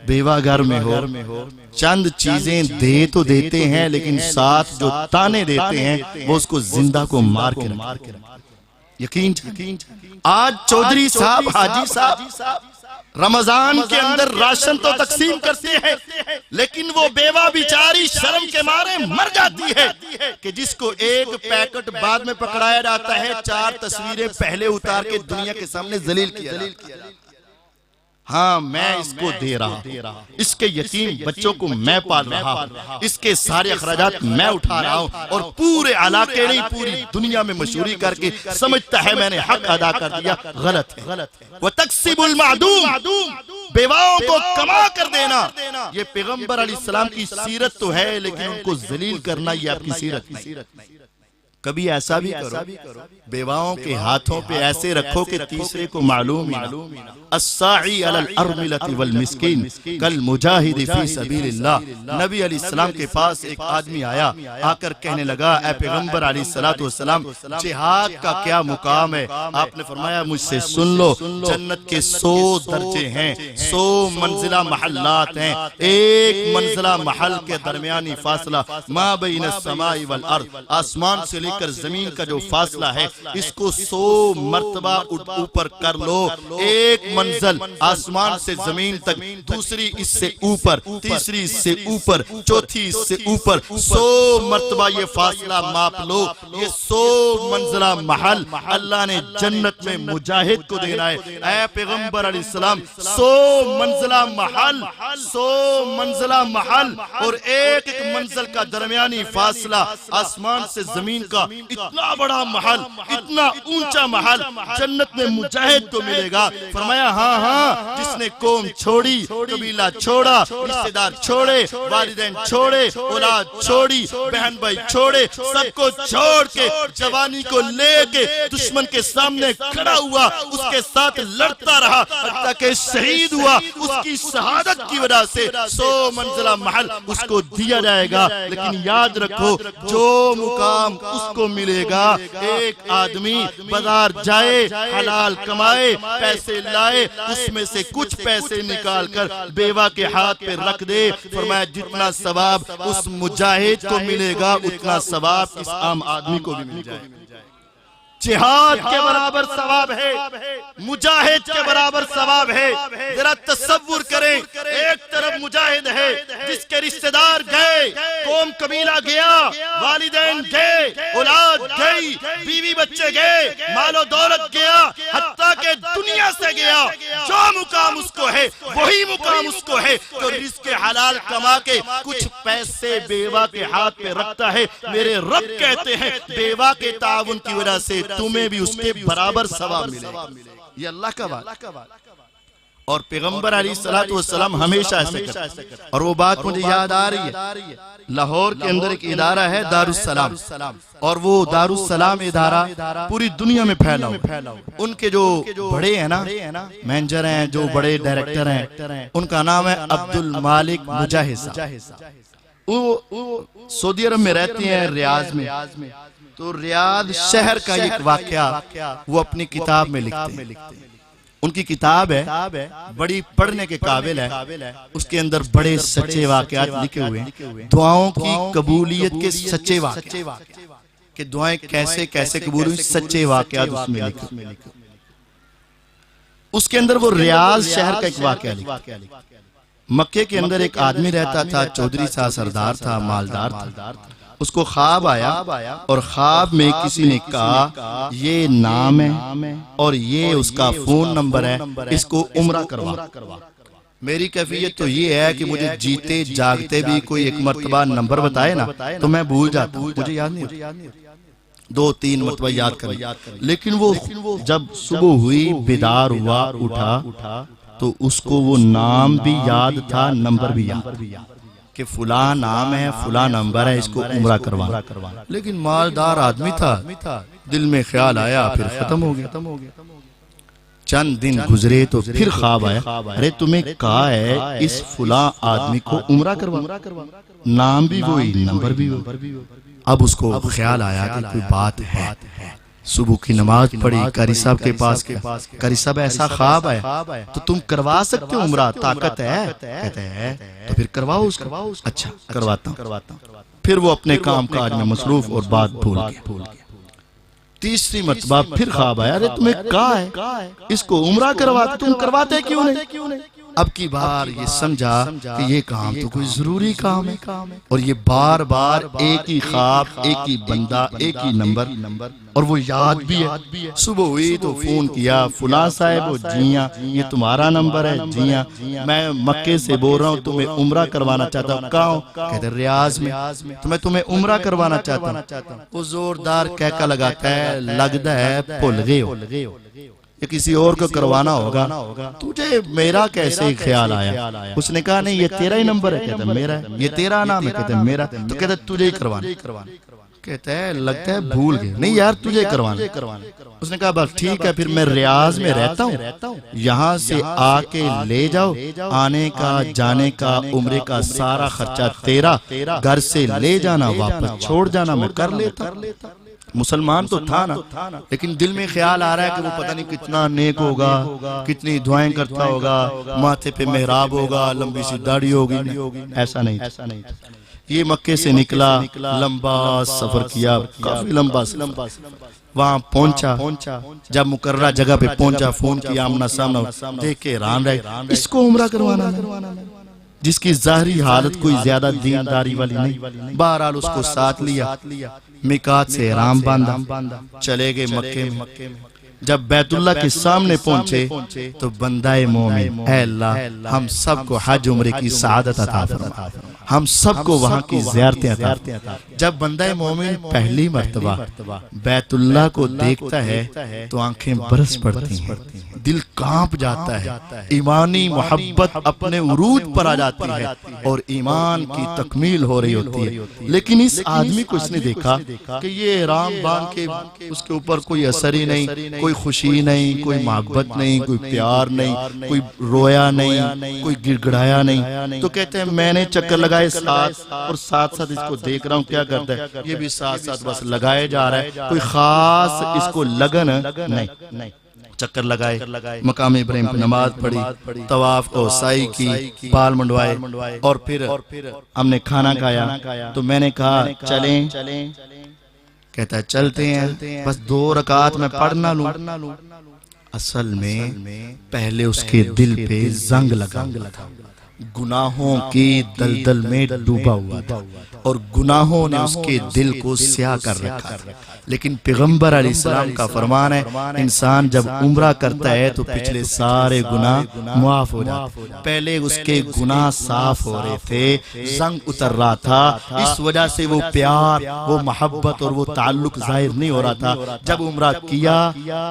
بیوہ گھر میں ہو، چند چیزیں دے تو دیتے ہیں لیکن ساتھ جو تانے دیتے ہیں وہ اس کو زندہ کو مار کے رکھتے ہیں۔ یقین آج چودھری صاحب، حاجی صاحب رمضان کے اندر راشن تو تقسیم کرتے ہیں لیکن وہ بیوہ بیچاری شرم کے مارے مر جاتی ہے کہ جس کو ایک پیکٹ بعد میں پکڑایا جاتا ہے، 4 تصویریں پہلے اتار کے دنیا کے سامنے ذلیل کیا جاتا ہے۔ ہاں میں اس کو دے رہا ہوں، اس کے یتیم بچوں کو میں پال رہا ہوں، اس کے سارے اخراجات میں اٹھا رہا ہوں، اور پورے علاقے نہیں پوری دنیا میں مشہوری کر کے سمجھتا ہے میں نے حق ادا کر دیا، غلط ہے۔ وَتَقْسِبُ الْمَعْدُومِ، بیواؤں کو کما کر دینا، یہ پیغمبر علیہ السلام کی سیرت تو ہے لیکن ان کو ذلیل کرنا یہ آپ کی سیرت نہیں۔ کبھی ایسا بھی کرو بیواؤں کے ہاتھوں پہ ایسے رکھو کہ تیسرے کو معلوم ہی نہ۔ الساعی علی الارملۃ والمسکین کالمجاہد فی سبیل اللہ۔ نبی علیہ السلام کے پاس ایک آدمی آیا، آ کر کہنے لگا اے پیغمبر علیہ السلام جہاد کا کیا مقام ہے؟ آپ نے فرمایا مجھ سے سن لو، جنت کے 100 درجے ہیں، 100 منزلہ محلات ہیں، ایک منزلہ محل کے درمیانی فاصلہ ما بین السماء والارض، آسمان سے لے کر زمین کا جو فاصلہ ہے اس کو 100 مرتبہ اوپر کر لو، ایک منزل آسمان سے زمین تک، دوسری اس سے اوپر، تیسری اس سے اوپر، چوتھی اس سے اوپر، 100 مرتبہ یہ فاصلہ ماپ لو۔ یہ 100 منزلہ محل اللہ نے جنت میں مجاہد کو دینا ہے۔ اے پیغمبر علیہ السلام 100 منزلہ محل، 100 منزلہ محل اور ایک ایک منزل کا درمیانی فاصلہ آسمان سے زمین کا، اتنا بڑا محل، اتنا اونچا محل جنت میں مجاہد کو ملے گا۔ فرمایا ہاں ہاں، جس نے قوم چھوڑی، قبیلہ چھوڑا، رشتہ دار چھوڑے، والدین چھوڑے، اولاد چھوڑی، بہن بھائی چھوڑے، سب کو چھوڑ کے جوانی کو لے کے دشمن کے سامنے کھڑا ہوا، اس کے ساتھ لڑتا رہا حتیٰ کہ شہید ہوا، اس کی شہادت کی وجہ سے 100 منزلہ محل اس کو دیا جائے گا۔ لیکن یاد رکھو جو مقام اس کو ملے گا، ایک آدمی بازار جائے، حلال کمائے، پیسے لائے، اس میں سے کچھ پیسے نکال کر بیوہ کے ہاتھ پہ رکھ دے، فرمایا جتنا ثواب اس مجاہد کو ملے گا اتنا ثواب اس عام آدمی کو بھی مل جائے گا۔ جہاد کے برابر ثواب ہے، مجاہد کے برابر ثواب ہے۔ ذرا تصور کریں، ایک طرف مجاہد ہے جس کے رشتہ دار گئے، قوم قبیلہ گیا، والدین گئے، اولاد گئی، بیوی بچے گئے، مال و دولت گیا، حتیٰ کہ دنیا سے گیا۔ جو مقام اس کو ہے وہی مقام اس کو ہے جو رزق حلال کما کے کچھ پیسے بیوہ کے ہاتھ پہ رکھتا ہے۔ میرے رب کہتے ہیں بیوہ کے تعاون کی وجہ سے تمہیں بھی اس کے برابر ثواب ملے گا۔ یہ اللہ کا بات، اور پیغمبر علیہ السلام ہمیشہ ایسے کرتے ہیں۔ اور وہ بات مجھے یاد آ رہی ہے، لاہور کے اندر ایک ادارہ ہے دارالسلام، اور وہ دارالسلام ادارہ پوری دنیا میں پھیلا ہوا۔ ان کے جو بڑے ہیں نا، مینیجر ہیں، جو بڑے ڈائریکٹر ہیں، ان کا نام ہے عبدالمالک مجاہد صاحب۔ وہ سعودی عرب میں رہتے ہیں، ریاض میں۔ تو ریاض شہر کا ایک واقعہ وہ اپنی کتاب میں لکھتے ہیں۔ ان کی کتاب ہے، بڑی پڑھنے کے قابل ہے، اس کے اندر بڑے سچے واقعات لکھے ہوئے ہیں، دعاؤں کی قبولیت کے سچے واقعات، کہ دعائیں کیسے کیسے قبول ہوئی، سچے واقعات اس میں لکھے۔ اس کے اندر وہ ریاض شہر کا ایک واقعہ لکھا۔ مکے کے اندر ایک آدمی رہتا تھا، چودھری سا سردار تھا، مالدار تھا۔ اس کو خواب آیا، اور خواب میں کسی نے کہا یہ نام ہے اور یہ اس کا فون نمبر ہے، اس کو عمرہ کروا۔ میری کیفیت تو یہ ہے کہ مجھے جیتے جاگتے بھی کوئی ایک مرتبہ نمبر بتائے نا تو میں بھول جاتا ہوں، مجھے یاد نہیں ہوتا، 2-3 مرتبہ یاد کر، لیکن وہ جب صبح ہوئی، بیدار ہوا، اٹھا تو اس کو وہ نام بھی یاد تھا، نمبر بھی یاد کہ فلاں نام ہے، فلاں نمبر ہے، اس کو عمرہ کروانا۔ لیکن مالدار آدمی تھا، دل میں خیال آیا، پھر ختم ہو گیا۔ چند دن گزرے تو پھر خواب آیا، ارے تمہیں کہا ہے اس فلاں آدمی کو عمرہ کروانا، نام بھی وہی، نمبر بھی وہی۔ اب اس کو خیال آیا کہ کوئی بات ہے۔ صبح کی نماز پڑھی، قاری صاحب کے پاس گیا، قاری صاحب ایسا خواب ہے تو تم کروا سکتے ہو عمرہ، طاقت ہے؟ کہتے ہیں تو پھر کرواؤ اس کو۔ اچھا کرواتا ہوں۔ پھر وہ اپنے کام کاج میں مصروف اور بات بھول گیا۔ تیسری مرتبہ پھر خواب آیا، ارے تمہیں کہا ہے اس کو عمرہ کرواتے، تم کرواتے کیوں نہیں؟ اب کی بار یہ سمجھا کہ یہ کام تو کوئی ضروری کام ہے، اور یہ بار بار ایک ہی خواب، ایک ہی بندہ، ایک ہی نمبر، اور وہ یاد بھی ہے۔ صبح ہوئی تو فون کیا، فلاں صاحب، جی ہاں یہ تمہارا نمبر ہے، جی ہاں میں مکے سے بول رہا ہوں، تمہیں عمرہ کروانا چاہتا ہوں۔ کہاں ہوں؟ کہتے ریاض میں، تو میں تمہیں عمرہ کروانا چاہتا ہوں۔ وہ زوردار کہکا لگاتا ہے، لگتا ہے بھول گئے ہو، یا کسی اور کو کروانا ہوگا، تجھے میرا کیسے خیال آیا؟ اس نے کہا نہیں یہ تیرا ہی نمبر ہے، کہتا میرا ہے۔ یہ تیرا نام ہے، کہتا میرا، تو کہتا تجھے ہی کروانا۔ کہتا ہے لگتا ہے بھول گئے، نہیں یار تجھے کروانا۔ اس نے کہا بس ٹھیک ہے، پھر میں ریاض میں رہتا ہوں، یہاں سے آ کے لے جاؤ، آنے کا جانے کا عمرے کا سارا خرچہ تیرا، گھر سے لے جانا واپس چھوڑ جانا، میں کر لیتا۔ مسلمان تو تھا نا، لیکن دل میں خیال آ رہا ہے کہ وہ پتہ نہیں کتنا نیک ہوگا، کتنی دعائیں کرتا ہوگا، ماتھے پہ محراب ہوگا، لمبی سی داڑھی ہوگی۔ ایسا نہیں، یہ مکے سے نکلا، لمبا سفر کیا، کافی لمبا سفر، وہاں پہنچا، جب مقررہ جگہ پہ پہنچا، فون کیا، آمنا سامنا دیکھ کے حیران رہے، اس کو عمرہ کروانا ہے، جس کی ظاہری حالت کوئی زیادہ دینداری والی نہیں۔ بہرحال اس کو ساتھ لیا، میقات سے احرام باندھا، چلے گئے مکے میں۔ جب بیت اللہ کے سامنے پہنچے تو بندہ مومن، اے اللہ ہم سب کو حج عمرے کی سعادت عطا فرما، ہم سب کو وہاں کی زیارتیں عطا فرما۔ جب بندہ مومن پہلی مرتبہ بیت اللہ کو دیکھتا ہے تو آنکھیں برس پڑتی ہیں، دل کانپ جاتا ہے، ایمانی محبت اپنے عروج پر آ جاتی ہے اور ایمان کی تکمیل ہو رہی ہوتی ہے۔ لیکن اس آدمی کو اس نے دیکھا کہ یہ احرام باندھ کے اس کے اوپر کوئی اثر ہی نہیں، کوئی خوشی نہیں، کوئی محبت نہیں، کوئی پیار نہیں، کوئی رویا نہیں، کوئی گڑ گڑایا نہیں۔ تو کہتے ہیں میں نے چکر لگائے ساتھ، اور ساتھ ساتھ اس کو دیکھ رہا ہوں کیا کرتا ہے، یہ بھی ساتھ ساتھ بس لگائے جا رہا ہے، کوئی خاص اس کو لگن نہیں۔ چکر لگائے، مقام ابراہیم پہ نماز پڑھی، طواف کو سعی کی، بال منڈوائے، اور پھر ہم نے کھانا کھایا۔ تو میں نے کہا چلیں، کہتا ہے چلتے ہیں، بس 2 رکعت میں پڑھ نہ لوں۔ اصل میں پہلے اس کے دل پہ زنگ لگا ہوا تھا، گناہوں کی دلدل میں ڈوبا ہوا تھا، اور گناہوں نے اس کے دل کو سیاہ کر رکھا تھا۔ لیکن پیغمبر علیہ السلام کا فرمان ہے انسان جب عمرہ کرتا ہے تو پچھلے سارے گناہ معاف ہو جاتے ہیں۔ پہلے اس کے گناہ صاف ہو رہے تھے، زنگ اتر رہا تھا، اس وجہ سے وہ پیار، وہ محبت اور وہ تعلق ظاہر نہیں ہو رہا تھا۔ جب عمرہ کیا،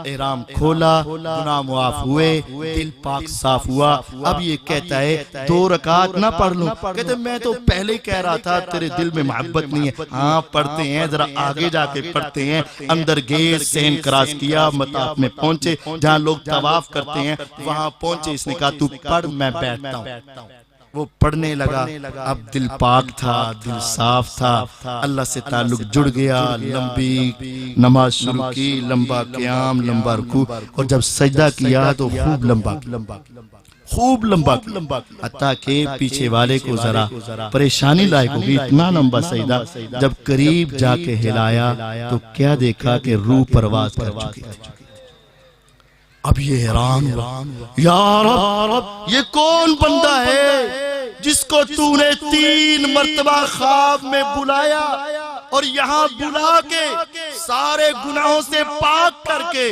احرام کھولا، گناہ معاف ہوئے، دل پاک صاف ہوا۔ اب یہ کہتا ہے 2 رکعت نہ پڑھ لوں، کہتے میں تو پہلے ہی کہہ رہا تھا تیرے دل میں محبت نہیں ہے۔ ہاں پڑھتے ہیں، ذرا آگے جا کے پڑھتے ہیں۔ اندر گئے، سین کراس کیا، مطاف میں پہنچے جہاں لوگ طواف کرتے ہیں، وہاں پہنچے، اس نے کہا تو پڑھ میں بیٹھتا ہوں۔ وہ پڑھنے لگا، اب دل پاک تھا، دل صاف تھا، اللہ سے تعلق جڑ گیا، لمبی نماز شروع کی، لمبا قیام، لمبا رکوع، اور جب سجدہ کیا تو خوب لمبا حتیٰ کہ پیچھے والے کو ذرا پریشانی لائق ہوگی، اتنا لمبا سجدہ۔ جب قریب جا کے ہلایا تو کیا دیکھا کہ روح پرواز کر چکی تھی۔ اب یہ حیران ہوا، یا رب یہ کون بندہ ہے جس کو تو نے 3 مرتبہ خواب میں بلایا اور یہاں بلا کے سارے گناہوں سے پاک کر کے،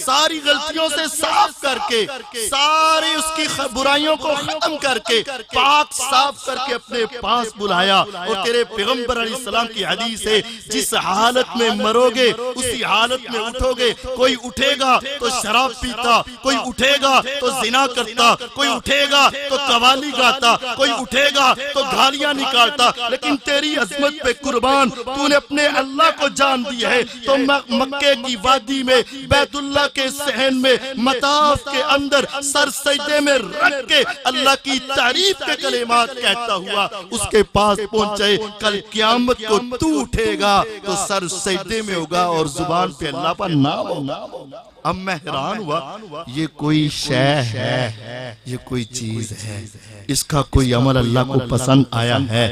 ساری غلطیوں سے صاف کر کے، ساری اس کی برائیوں کو ختم کر کے، پاک صاف کر کے اپنے پاس بلایا۔ اور تیرے پیغمبر علیہ السلام کی حدیث ہے جس حالت میں مرو گے اسی حالت میں اٹھو گے۔ کوئی اٹھے گا تو شراب پیتا، کوئی اٹھے گا تو زنا کرتا، کوئی اٹھے گا تو قوالی گاتا، کوئی اٹھے گا تو گالیاں نکالتا، لیکن تیری عظمت پہ قربان تو نے اپنے اللہ کو جان دیا ہے تو مکے کی وادی میں، بیت اللہ کے صحن میں، مطاف کے اندر سر سجدے میں رکھ کے اللہ کی تعریف کے کلمات کہتا ہوا اس کے پاس پہنچے۔ کل قیامت کو تو اٹھے گا تو سر سجدے میں ہوگا اور زبان پہ اللہ پر نام ہوگا۔ اب میں حیران ہوا، یہ کوئی شے ہے، یہ کوئی چیز ہے، اس کا کوئی عمل اللہ کو پسند آیا ہے؟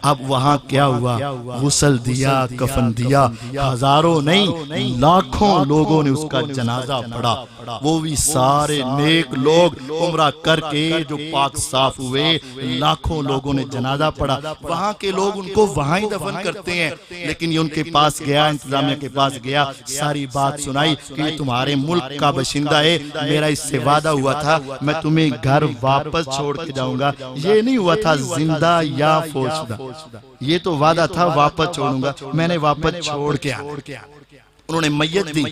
اب وہاں کیا ہوا؟ غسل دیا، کفن دیا، ہزاروں نہیں لاکھوں لوگوں نے اس کا جنازہ پڑھا، وہ بھی سارے نیک لوگ عمرہ کر کے جو پاک صاف ہوئے، لاکھوں لوگوں نے جنازہ پڑھا۔ وہاں کے لوگ ان کو وہاں ہی دفن کرتے ہیں، لیکن یہ ان کے پاس گیا، انتظامیہ کے پاس گیا، ساری بات سنائی کہ یہ تمہارے ملک کا باشندہ ہے، میرا اس سے وعدہ ہوا تھا میں تمہیں گھر واپس چھوڑ کے جاؤں گا، یہ نہیں ہوا تھا زندہ یا فوت شدہ، یہ تو وعدہ تھا واپس چھوڑوں گا، میں نے واپس چھوڑ کے آیا۔ انہوں نے میت دی،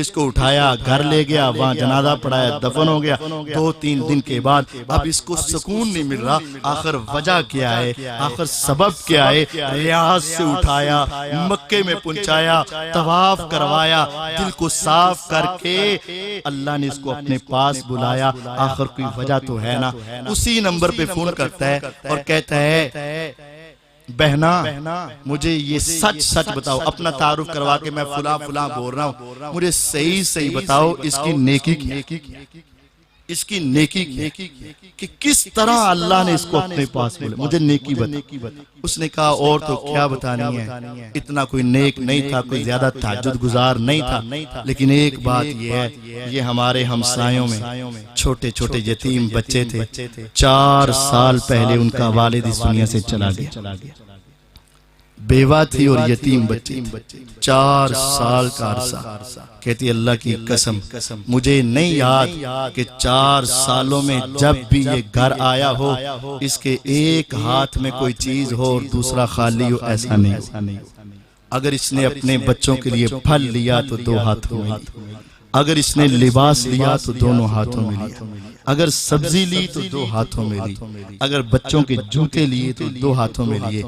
اس کو اٹھایا، گھر لے گیا، وہاں جنازہ پڑھایا، دفن ہو گیا۔ 2-3 دن کے بعد اب اس کو سکون نہیں مل رہا، آخر وجہ کیا ہے، آخر سبب کیا ہے؟ ریاض سے اٹھایا، مکے میں پہنچایا، طواف کروایا، دل کو صاف کر کے اللہ نے اس کو اپنے پاس بلایا۔ آخر کوئی وجہ تو ہے نا۔ اسی نمبر پہ فون کرتا ہے اور کہتا ہے بہنا مجھے یہ سچ بتاؤ، اپنا تعارف کروا کے میں فلاں بول رہا ہوں، مجھے صحیح بتاؤ اس کی نیکی کی، اس کی نیکی کی کہ کس طرح اللہ نے اس کو اپنے پاس بولا، مجھے نیکی بتا۔ اس نے کہا اور تو کیا بتانی ہے، اتنا کوئی نیک نہیں تھا، کوئی زیادہ تہجد گزار نہیں تھا، لیکن ایک بات یہ ہے، یہ ہمارے ہمسایوں میں چھوٹے چھوٹے یتیم بچے تھے، 4 سال پہلے ان کا والد اس دنیا سے چلا گیا، بیوہ تھی اور یتیم بچے، 4 سال کا عرصہ۔ کہتی اللہ کی قسم مجھے نہیں یاد کہ 4 سالوں میں جب بھی یہ گھر آیا ہو اس کے ایک ہاتھ میں کوئی چیز ہو اور دوسرا خالی ہو، ایسا نہیں۔ اگر اس نے اپنے بچوں کے لیے پھل لیا تو 2 ہاتھوں میں لیا، اگر اس نے لباس لیا تو دونوں ہاتھوں میں لیا، اگر سبزی لی تو 2 ہاتھوں میں لی، اگر بچوں کے جوتے لیے تو 2 ہاتھوں میں لیے،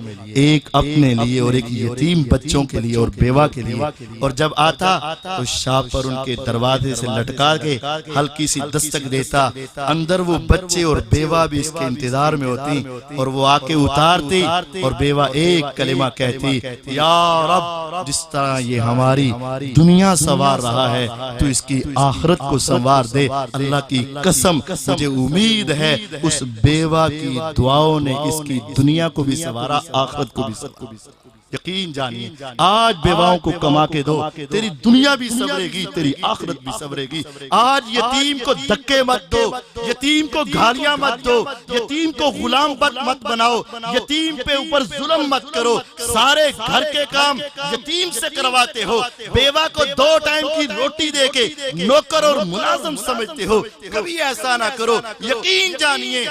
ایک اپنے لیے اور ایک یتیم بچوں کے لیے اور بیوہ کے لیے۔ اور جب آتا تو شاپ پر ان کے دروازے سے لٹکا کے ہلکی سی دستک دیتا، اندر وہ بچے اور بیوہ بھی اس کے انتظار میں ہوتی اور وہ آ کے اتارتی اور بیوہ ایک کلمہ کہتی، یا رب جس طرح یہ ہماری دنیا سنوار رہا ہے تو اس کی آخرت کو سنوار دے۔ اللہ کی قسم مجھے امید ہے اس بیوہ کی دعاؤں نے اس کی دنیا کو بھی سنوارا، آخرت کو بھی سنوارا۔ یقین جانیے آج بیواؤں کو کما کے دو، تیری دنیا بھی سنورے گی، تیری آخرت بھی سنورے گی۔ آج یتیم کو دھکے مت دو، یتیم کو گالیاں مت دو، یتیم کو غلام مت بناؤ، یتیم پہ اوپر ظلم مت کرو۔ سارے گھر کے کام یتیم سے کرواتے ہو، بیوہ کو 2 ٹائم کی روٹی دے کے نوکر اور ملازم سمجھتے ہو۔ کبھی ایسا نہ کرو، یقین جانیے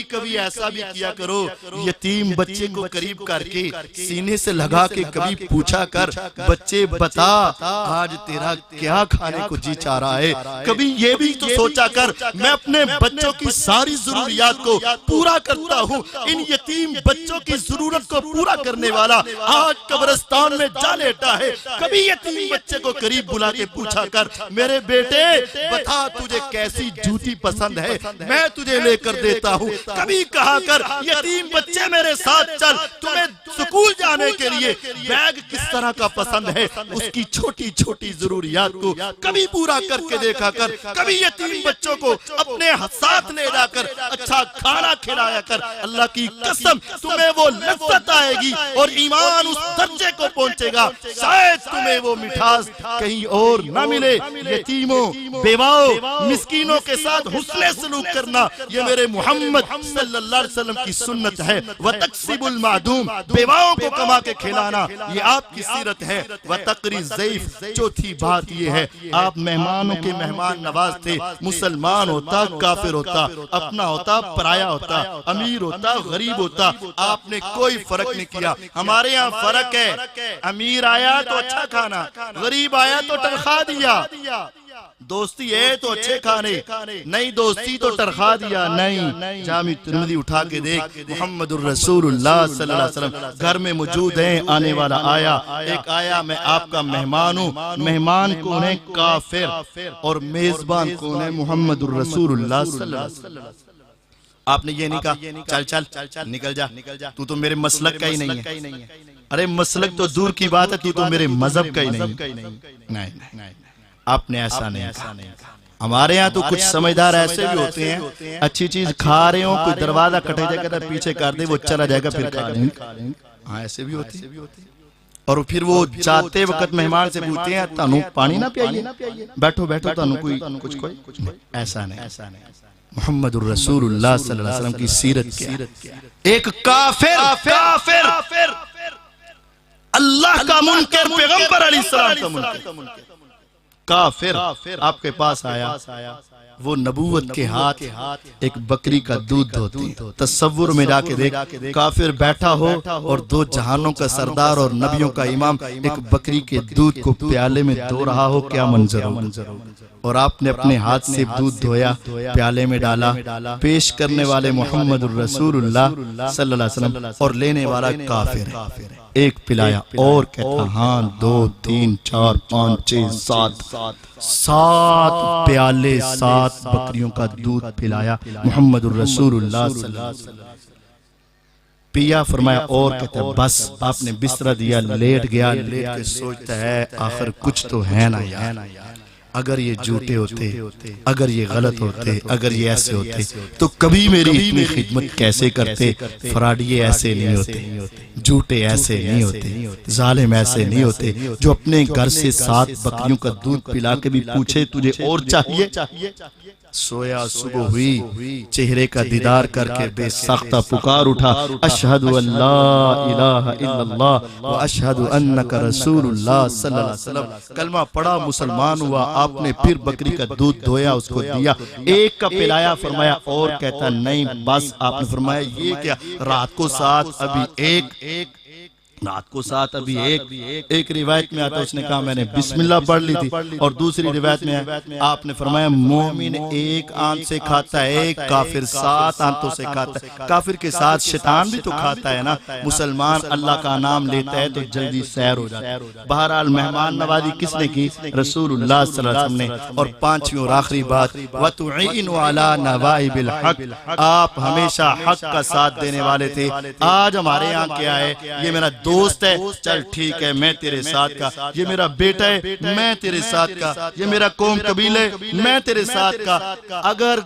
کبھی ایسا بھی کیا کرو، یتیم بچے کو قریب کر کے سینے سے لگا کے کبھی پوچھا کر، بچے بتا آج تیرا کیا کھانے کو جی چاہ رہا ہے۔ کبھی یہ بھی تو سوچا کر میں اپنے بچوں کی ساری ضروریات کو پورا کرتا ہوں، ان یتیم بچوں کی ضرورت کو پورا کرنے والا آج قبرستان میں جا لیٹا ہے۔ کبھی یتیم بچے کو قریب بلا کے پوچھا کر، میرے بیٹے بتا تجھے کیسی جوتی پسند ہے، میں تجھے لے کر دیتا ہوں۔ کبھی کہا کر یتیم بچے میرے ساتھ چل، تمہیں سکول جانے کے لیے بیگ کس طرح کا پسند ہے، اس کی چھوٹی چھوٹی ضروریات کو کبھی پورا کر کے دیکھا کر۔ کبھی یتیم بچوں کو اپنے ساتھ لے جا کر اچھا کھانا کھلایا کر۔ اللہ کی قسم تمہیں وہ لذت آئے گی اور ایمان اس درجے کو پہنچے گا، شاید تمہیں وہ مٹھاس کہیں اور نہ ملے۔ یتیموں، بیواؤں، مسکینوں کے ساتھ حسن سلوک کرنا یہ میرے محمد صلی اللہ علیہ وسلم کی سنت ہے۔ وَتَقْسِبُ الْمَعْدُومِ، بیواؤں کو کما کے کھلانا یہ آپ کی سیرت ہے۔ وَتَقْرِ الضَّيْفِ، چوتھی بات یہ ہے آپ مہمانوں کے مہمان نواز تھے۔ مسلمان ہوتا، کافر ہوتا، اپنا ہوتا، پرایا ہوتا، امیر ہوتا، غریب ہوتا، آپ نے کوئی فرق نہیں کیا۔ ہمارے یہاں فرق ہے، امیر آیا تو اچھا کھانا، غریب آیا تو تنخواہ دیا، دوستی ہے تو اچھے کھانے، نہیں دوستی تو تنخواہ دیا۔ نہیں، جامع ترمذی اٹھا کے دیکھ، محمد الرسول اللہ صلی اللہ علیہ وسلم گھر میں موجود ہیں، آنے والا آیا، ایک آیا میں آپ کا مہمان ہوں، مہمان کون ہے؟ کافر، اور میزبان کون ہے؟ محمد الرسول اللہ صلی اللہ علیہ وسلم۔ آپ نے یہ نہیں کہا چل نکل جا، تو میرے مسلک کا ہی نہیں ہے۔ ارے مسلک تو دور کی بات ہے، تو میرے مذہب کا ہی نہیں۔ آپ نے ایسا نہیں کہا۔ ہمارے ہاں تو کچھ سمجھدار ایسے بھی ہوتے ہیں، اچھی چیز کھا رہے ہوں، کوئی دروازہ کٹے جائے گا پیچھے کر دے، وہ چلا جائے گا پھر کھا لیں گے۔ ہاں ایسے بھی ہوتے ہیں، اور پھر وہ جاتے وقت مہمان سے پوچھتے ہیں تانوں پانی نہ پیائیے، بیٹھو تانوں کوئی کچھ ایسا نہیں۔ محمد الرسول اللہ صلی اللہ علیہ وسلم کی سیرت کیا؟ ایک کافر اللہ کا منکر، پیغمبر علیہ السلام کا منکر کافر آپ کے پاس آیا، وہ نبوت کے ہاتھ ایک بکری کا دودھ دھوتی. تصور میں جا کے دیکھ, کافر بیٹھا ہو اور دو جہانوں کا سردار اور نبیوں کا امام ایک بکری کے دودھ کو پیالے میں دھو رہا ہو, کیا منظر ہو. اور آپ نے اپنے ہاتھ سے دودھ دھویا, پیالے میں ڈالا. پیش کرنے والے محمد الرسول اللہ صلی اللہ علیہ وسلم اور لینے والا کافر ہے. ایک پلایا اور کہتا ہاں 2 3 4 5 6 7 پیالے 7 بکریوں کا دودھ پلایا محمد الرسول اللہ صلی اللہ علیہ وسلم. پیا, فرمایا اور کہتا ہے بس. آپ نے بستر دیا, لیٹ گیا. لیٹ کے سوچتا ہے آخر کچھ تو ہے نا یار, اگر یہ جھوٹے ہوتے, اگر یہ غلط ہوتے, اگر یہ ایسے ہوتے تو کبھی میری اتنی خدمت کیسے کرتے. فراڈیے ایسے نہیں ہوتے, جھوٹے ایسے نہیں ہوتے, ظالم ایسے نہیں ہوتے جو اپنے گھر سے 7 بکریوں کا دودھ پلا کے بھی پوچھے تجھے اور چاہیے. سویا, صبح ہوئی, چہرے کا دیدار کر کے بے ساختہ پکار اٹھا, اشہد ان لا الہ الا اللہ و اشہد انک رسول اللہ صلی اللہ علیہ وسلم. کلمہ پڑھا, مسلمان ہوا. آپ نے پھر بکری کا دودھ دھویا, اس کو دیا, ایک کا پلایا. فرمایا اور کہتا نہیں بس. آپ نے فرمایا یہ کیا, رات کو 7 ابھی ایک, رات کو 7 ابھی ایک روایت میں آتا ہے اس نے کہا میں نے بسم اللہ پڑھ لی تھی, اور دوسری روایت میں آپ نے فرمایا مومن ایک آنت سے کھاتا ہے, ایک کافر 7 آنتوں سے کھاتا ہے. کافر کے ساتھ شیطان بھی تو کھاتا ہے نا. مسلمان اللہ کا نام لیتا ہے تو جلدی سیر ہو جاتا ہے. بہرحال مہمان نوازی کس نے کی, رسول اللہ صلی اللہ علیہ وسلم نے. اور پانچویں اور آخری بات, وَتُعِينُ عَلَى نَوَائِبِ الْحَقِّ, آپ ہمیشہ حق کا ساتھ دینے والے تھے. آج ہمارے یہاں کیا ہے, یہ میرا دوست ہے, چل ٹھیک ہے میں تیرے ساتھ کا, یہ میرا بیٹا ہے میں تیرے ساتھ کا, یہ میرا قوم قبیلہ ہے میں تیرے ساتھ کا. اگر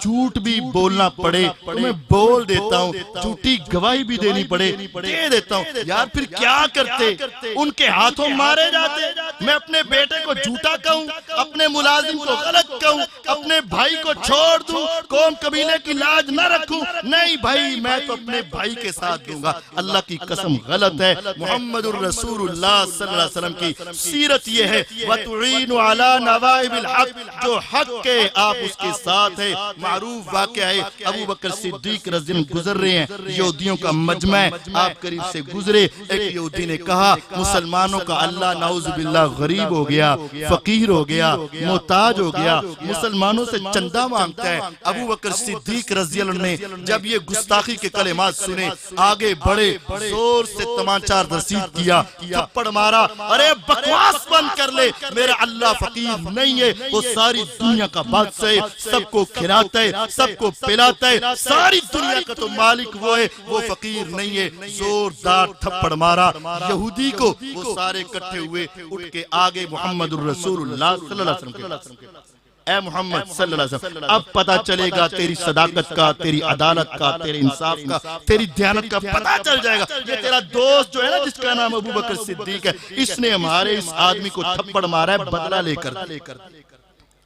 جھوٹ بھی بولنا پڑے تو میں بول دیتا ہوں, جھوٹی گواہی بھی دینی پڑے دے دیتا ہوں. یار پھر کیا کرتے, ان کے ہاتھوں مارے جاتے. میں اپنے بیٹے کو جھوٹا کہوں, اپنے ملازم کو غلط کہوں, اپنے بھائی کو چھوڑ دوں, قوم قبیلے کی لاج نہ رکھوں. نہیں بھائی, میں تو اپنے بھائی کے ساتھ دوں گا. اللہ کی قسم غلط ہے. محمد الرسول اللہ صلی اللہ علیہ وسلم کی سیرت یہ ہے, وَتُعِينُ عَلَى نَوَائِبِ الْحَقِّ, جو حق کے آپ اس کے ساتھ ہے. معروف واقعہ ہے, ابو بکر صدیق رضی اللہ عنہ گزر رہے ہیں, یہودیوں کا مجمع ہے, آپ قریب سے گزرے. ایک یہودی نے کہا مسلمانوں کا اللہ نعوذ باللہ غریب ہو گیا, فقیر ہو گیا, محتاج ہو گیا, مسلمانوں سے چندہ مانگتا ہے. ابو بکر صدیق رضی اللہ عنہ نے جب یہ گستاخی کے کلمات سنے, آگے بڑھے, زور سے تمانچہ رسید کیا, تھپڑ مارا, ارے بکواس بند کر لے, میرا اللہ فقیر نہیں ہے, وہ ساری دنیا کا بادشاہ ہے, سب کو کھلاتا ہے, سب کو پلاتا ہے, ساری دنیا کا تو مالک وہ ہے, وہ فقیر نہیں ہے. زوردار تھپڑ مارا یہودی کو, وہ سارے اکٹھے ہوئے, اٹھ کے آگے محمد الرسول اللہ صلی اللہ علیہ وسلم کے, اے محمد صلی اللہ علیہ وسلم, اب پتا چلے گا تیری صداقت کا, تیری عدالت کا, تیرے انصاف کا, تیری دیانت کا پتا چل جائے گا. یہ تیرا دوست جو ہے نا جس کا نام ابو بکر صدیق ہے, اس نے ہمارے اس آدمی کو تھپڑ مارا ہے بدلہ لے کر.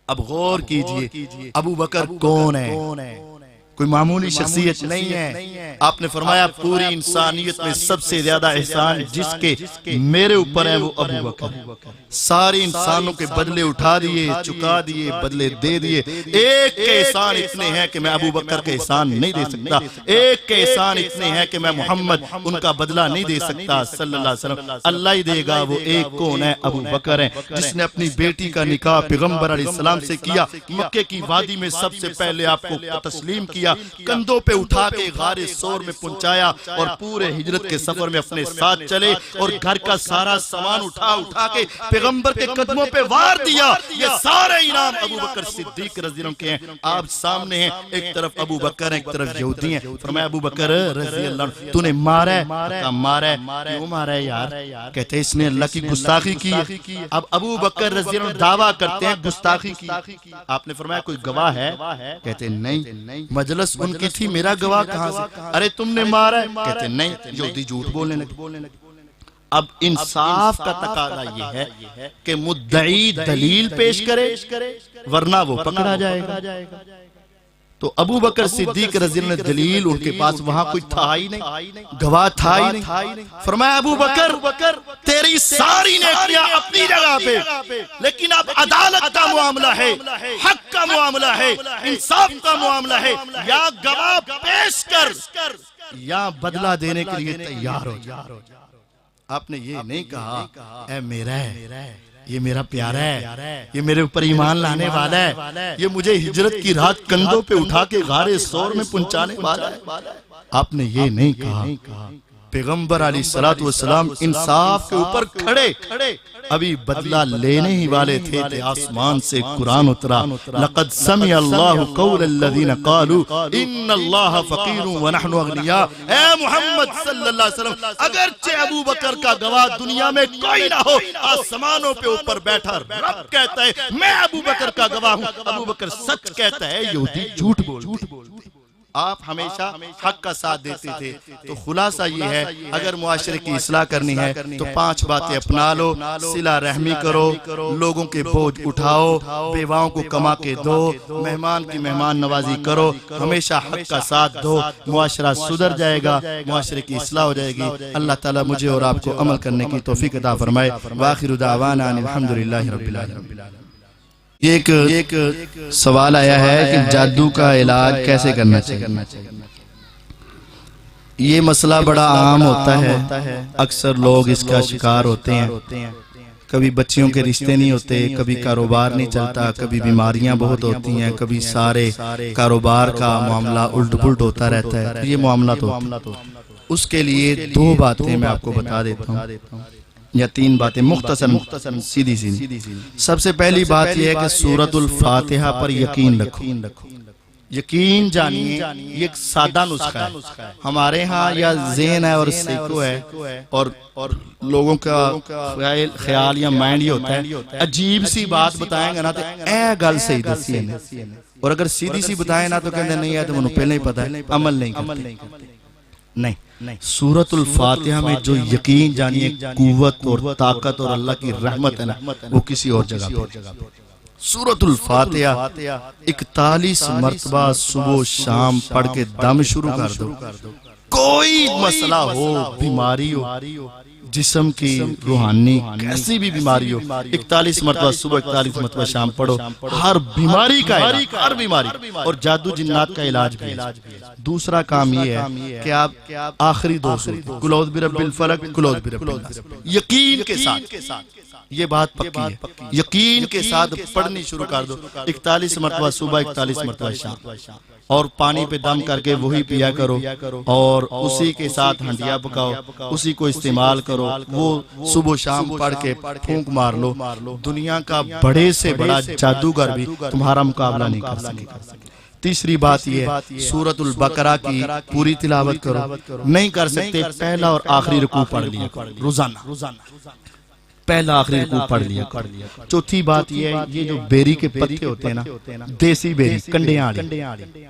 اب غور کیجئے ابو بکر کون ہے, کوئی معمولی شخصیت نہیں ہے. آپ نے فرمایا پوری انسانیت میں سب سے زیادہ احسان جس کے میرے اوپر ہے وہ ابو بکر. سارے انسانوں کے بدلے اٹھا دیے, چکا دیے, بدلے دے دیے. ایک کے احسان اتنے ہیں کہ میں ابو بکر کے احسان نہیں دے سکتا, ایک کے احسان اتنے ہیں کہ میں محمد ان کا بدلہ نہیں دے سکتا صلی اللہ علیہ وسلم. اللہ ہی دے گا. وہ ایک کون ہے, ابو بکر ہے, جس نے اپنی بیٹی کا نکاح پیغمبر علیہ السلام سے کیا. مکے کی وادی میں سب سے پہلے آپ کو تسلیم کیا, کندھوں پہ اٹھا کے غار سور میں پہنچایا, اور پورے ہجرت کے سفر میں اپنے ساتھ چلے, اور گھر کا سارا سامان اٹھا کے پیغمبر کے قدموں پہ وار دیا. یہ سارے انعام ابو بکر صدیق رضی اللہ عنہ کے ہیں. آپ سامنے ہیں, ایک طرف ابو بکر ہیں, ایک طرف یہودی ہیں. فرمایا ابو بکر رضی اللہ عنہ تو نے مارا ہے, مارا ہے, کیوں مارا ہے یار, کہتے ہیں اس نے اللہ کی گستاخی کی. اب ابو بکر رضی اللہ عنہ دعویٰ کرتے ہیں گستاخی کی. آپ نے فرمایا کوئی گواہ ہے, کہتے ہیں نہیں, مجلس ان کی تھی, میرا گواہ کہاں سے, ارے تم نے مارا ہے, کہتے ہیں نہیں, یہودی جھوٹ بولنے لگے. اب انصاف کا تقاضا یہ ہے کہ مدعی دلیل پیش کرے, ورنہ وہ پکڑا جائے گا. تو ابو بکر صدیق رضی اللہ عنہ دلیل ان کے پاس وہاں کوئی تھا ہی نہیں، گواہ تھا ہی نہیں۔ فرمایا ابو بکر تیری ساری نیکیاں اپنی جگہ پہ، لیکن اب عدالت کا معاملہ ہے، حق کا معاملہ ہے، انصاف کا معاملہ ہے، یا گواہ پیش کر یا بدلہ دینے کے لیے تیار ہو جا۔ آپ نے یہ نہیں کہا اے میرا ہے، یہ میرا پیارا ہے، یہ میرے اوپر ایمان لانے والا ہے، یہ مجھے ہجرت کی رات کندھوں پہ اٹھا کے غار ثور میں پہنچانے والا ہے۔ آپ نے یہ نہیں کہا۔ پیغمبر علیہ السلام انصاف کے اوپر کھڑے، ابھی بدلہ لینے ہی والے تھے کہ آسمان سے قرآن اترا، لقد سمع اللہ قول الذین قالوا ان اللہ فقیر ونحن اغنیاء۔ اے محمد صلی اللہ علیہ وسلم، اگرچہ ابو بکر کا گواہ دنیا میں کوئی نہ ہو، آسمانوں پہ اوپر بیٹھا رب کہتا ہے میں ابو بکر کا گواہ ہوں۔ ابو بکر سچ کہتا ہے، یہودی جھوٹ بولتے۔ آپ ہمیشہ حق کا ساتھ دیتے تھے۔ تو خلاصہ یہ ہے، اگر معاشرے کی اصلاح کرنی ہے تو 5 باتیں اپنا لو۔ صلہ رحمی کرو، لوگوں کے بوجھ اٹھاؤ، بیواؤں کو کما کے دو، مہمان کی مہمان نوازی کرو، ہمیشہ حق کا ساتھ دو، معاشرہ سدھر جائے گا، معاشرے کی اصلاح ہو جائے گی۔ اللہ تعالیٰ مجھے اور آپ کو عمل کرنے کی توفیق عطا فرمائے۔ وآخر دعوانا ان الحمدللہ رب العالمین۔ ایک سوال آیا ہے کہ جادو کا علاج کیسے کرنا چاہیے؟ یہ مسئلہ بڑا عام ہوتا ہے، اکثر لوگ اس کا شکار ہوتے ہیں۔ کبھی بچیوں کے رشتے نہیں ہوتے، کبھی کاروبار نہیں چلتا، کبھی بیماریاں بہت ہوتی ہیں، کبھی سارے کاروبار کا معاملہ الٹ پلٹ ہوتا رہتا ہے۔ یہ معاملہ تو اس کے لیے 2 باتیں میں آپ کو بتا دیتا ہوں، یا 3 باتیں مختصر سیدھی سیدھی۔ سب سے پہلی بات یہ ہے کہ سورۃ الفاتحہ پر یقین رکھو، یقین جانیے۔ یہ ایک سادہ نسخہ ہے، ہمارے ہاں یا ذہن ہے اور سیکھو ہے، اور لوگوں کا خیال یا مائنڈ یہ ہوتا ہے عجیب سی بات بتائیں گے نا تو اے گل صحیح دسی ہے، اور اگر سیدھی سی بتائیں نا تو کہتے نہیں ہے تو انہوں پہلے ہی پتا ہے، عمل نہیں کرتے۔ نہیں، سورۃ الفاتحہ میں جو یقین جانیے قوت اور طاقت اور اللہ کی رحمت ہے نا، وہ کسی اور جگہ پہ۔ سورۃ الفاتحہ 41 مرتبہ صبح و شام پڑھ کے دم شروع کر دو۔ کوئی مسئلہ ہو، بیماری ہو، جسم کی، روحانی، کیسی بھی بیماری ہو، 41 مرتبہ صبح 41 مرتبہ شام پڑھو، ہر بیماری کا علاج، ہر بیماری، اور جادو جنات کا علاج بھی ہے۔ دوسرا کام یہ ہے کہ آپ آخری 2 سورتیں قل اعوذ برب الفلق، قل اعوذ برب الناس، یقین کے ساتھ، یہ بات پکی ہے، یقین کے ساتھ پڑھنی شروع کر دو، 41 مرتبہ صبح 41 مرتبہ شام، اور پانی پہ دم کر کے وہی پیا کرو، اور اسی کے ساتھ ہنڈیا پکاؤ، اسی کو استعمال کرو، وہ صبح و شام پڑھ کے پھونک مار لو۔ دنیا کا بڑے سے بڑا جادوگر بھی تمہارا مقابلہ نہیں کر سکے گا۔ تیسری بات یہ ہے، سورۃ البقرہ کی پوری تلاوت کرو، نہیں کر سکتے پہلا اور آخری رکوع پڑھ لیا روزانہ، پہلا آخری رکوع پڑھ لیا۔ چوتھی بات یہ ہے، یہ جو بیری کے پتے ہوتے ہیں نا، دیسی بیری، کنڈیاں والی،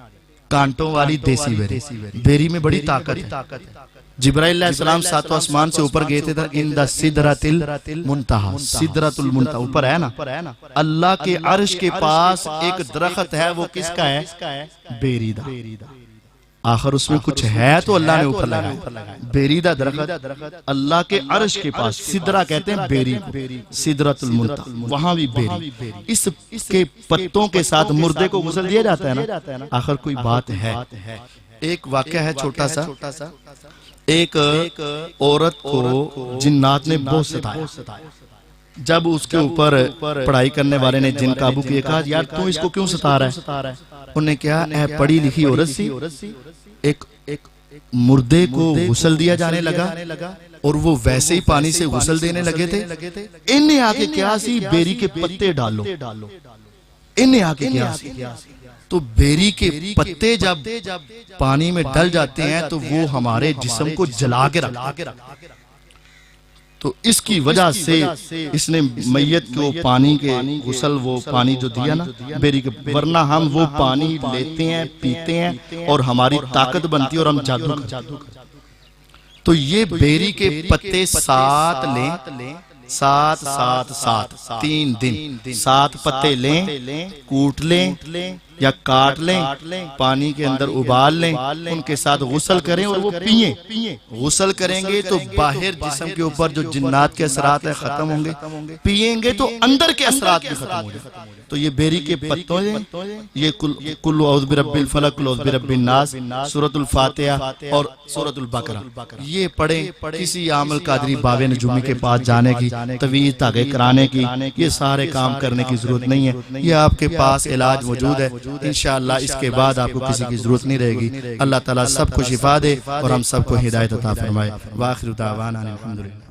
کانٹوں والی دیسی بیری، بیری میں بڑی طاقت ہے۔ جبرائیل علیہ السلام 7 آسمان سے اوپر گئے تھے، اندہ سدرۃ المنتہا، سدرۃ المنتہا اوپر ہے نا، اللہ کے عرش کے پاس ایک درخت ہے، وہ کس کا ہے؟ بیری دا۔ آخر اس میں کچھ ہے تو اللہ نے اوپر لگایا، بیری دا درخت اللہ کے عرش کے پاس، سدرہ کہتے ہیں بیری کو، سدرۃ المنتہا، وہاں بھی بیری، اس کے پتوں کے ساتھ مردے کو غسل دیا جاتا ہے نا۔ آخر کوئی بات ہے۔ ایک واقعہ ہے چھوٹا سا، ایک عورت کو جنات نے بہت ستایا، جب اس کے اوپر پڑھائی کرنے والے نے جن قابو کیا، کہا یار تو اس کو کیوں ستا رہا ہے؟ انہوں نے کہا اے پڑھی لکھی عورت سی، ایک مردے کو غسل دیا جانے لگا اور وہ ویسے ہی پانی سے غسل دینے لگے تھے، انہیں آکے کیا سی بیری کے پتے ڈالو، انہیں آکے کیا سی، تو بیری کے پتے جب پانی میں ڈل جاتے ہیں تو وہ ہمارے جسم کو جلا کے رکھتے ہیں، تو اس کی وجہ سے اس نے میت کو پانی کے غسل، وہ پانی جو دیا نا بیری کے، ورنہ ہم وہ پانی لیتے ہیں، پیتے ہیں اور ہماری طاقت بنتی ہے اور ہم جادو کرتے ہیں۔ تو یہ بیری کے پتے 7 لیں، 7 3 دن 7 پتے لیں، کوٹ لیں، یا کاٹ لیں، پانی کے اندر ابال لیں، ان کے ساتھ غسل کریں اور وہ پئیں۔ غسل کریں گے تو باہر جسم کے اوپر جو جنات کے اثرات ہیں ختم ہوں گے، پئیں گے تو اندر کے اثرات بھی ختم ہو جائیں۔ تو یہ بیری کے پتوں ہیں، یہ کل اعوذ برب الفلق، کل اعوذ برب الناس، سورۃ الفاتحہ اور سورۃ البقرہ، یہ پڑھیں۔ کسی عامل قادری باوے نجومی کے پاس جانے کی، طویل تاغے کرانے کی، یہ سارے کام کرنے کی ضرورت نہیں ہے، یہ آپ کے پاس علاج موجود ہے۔ انشاءاللہ اس کے بعد آپ کو کسی کی ضرورت نہیں رہے گی۔ اللہ تعالیٰ سب کو شفا دے اور ہم سب کو ہدایت عطا فرمائے۔ وآخر دعوانا الحمدللہ۔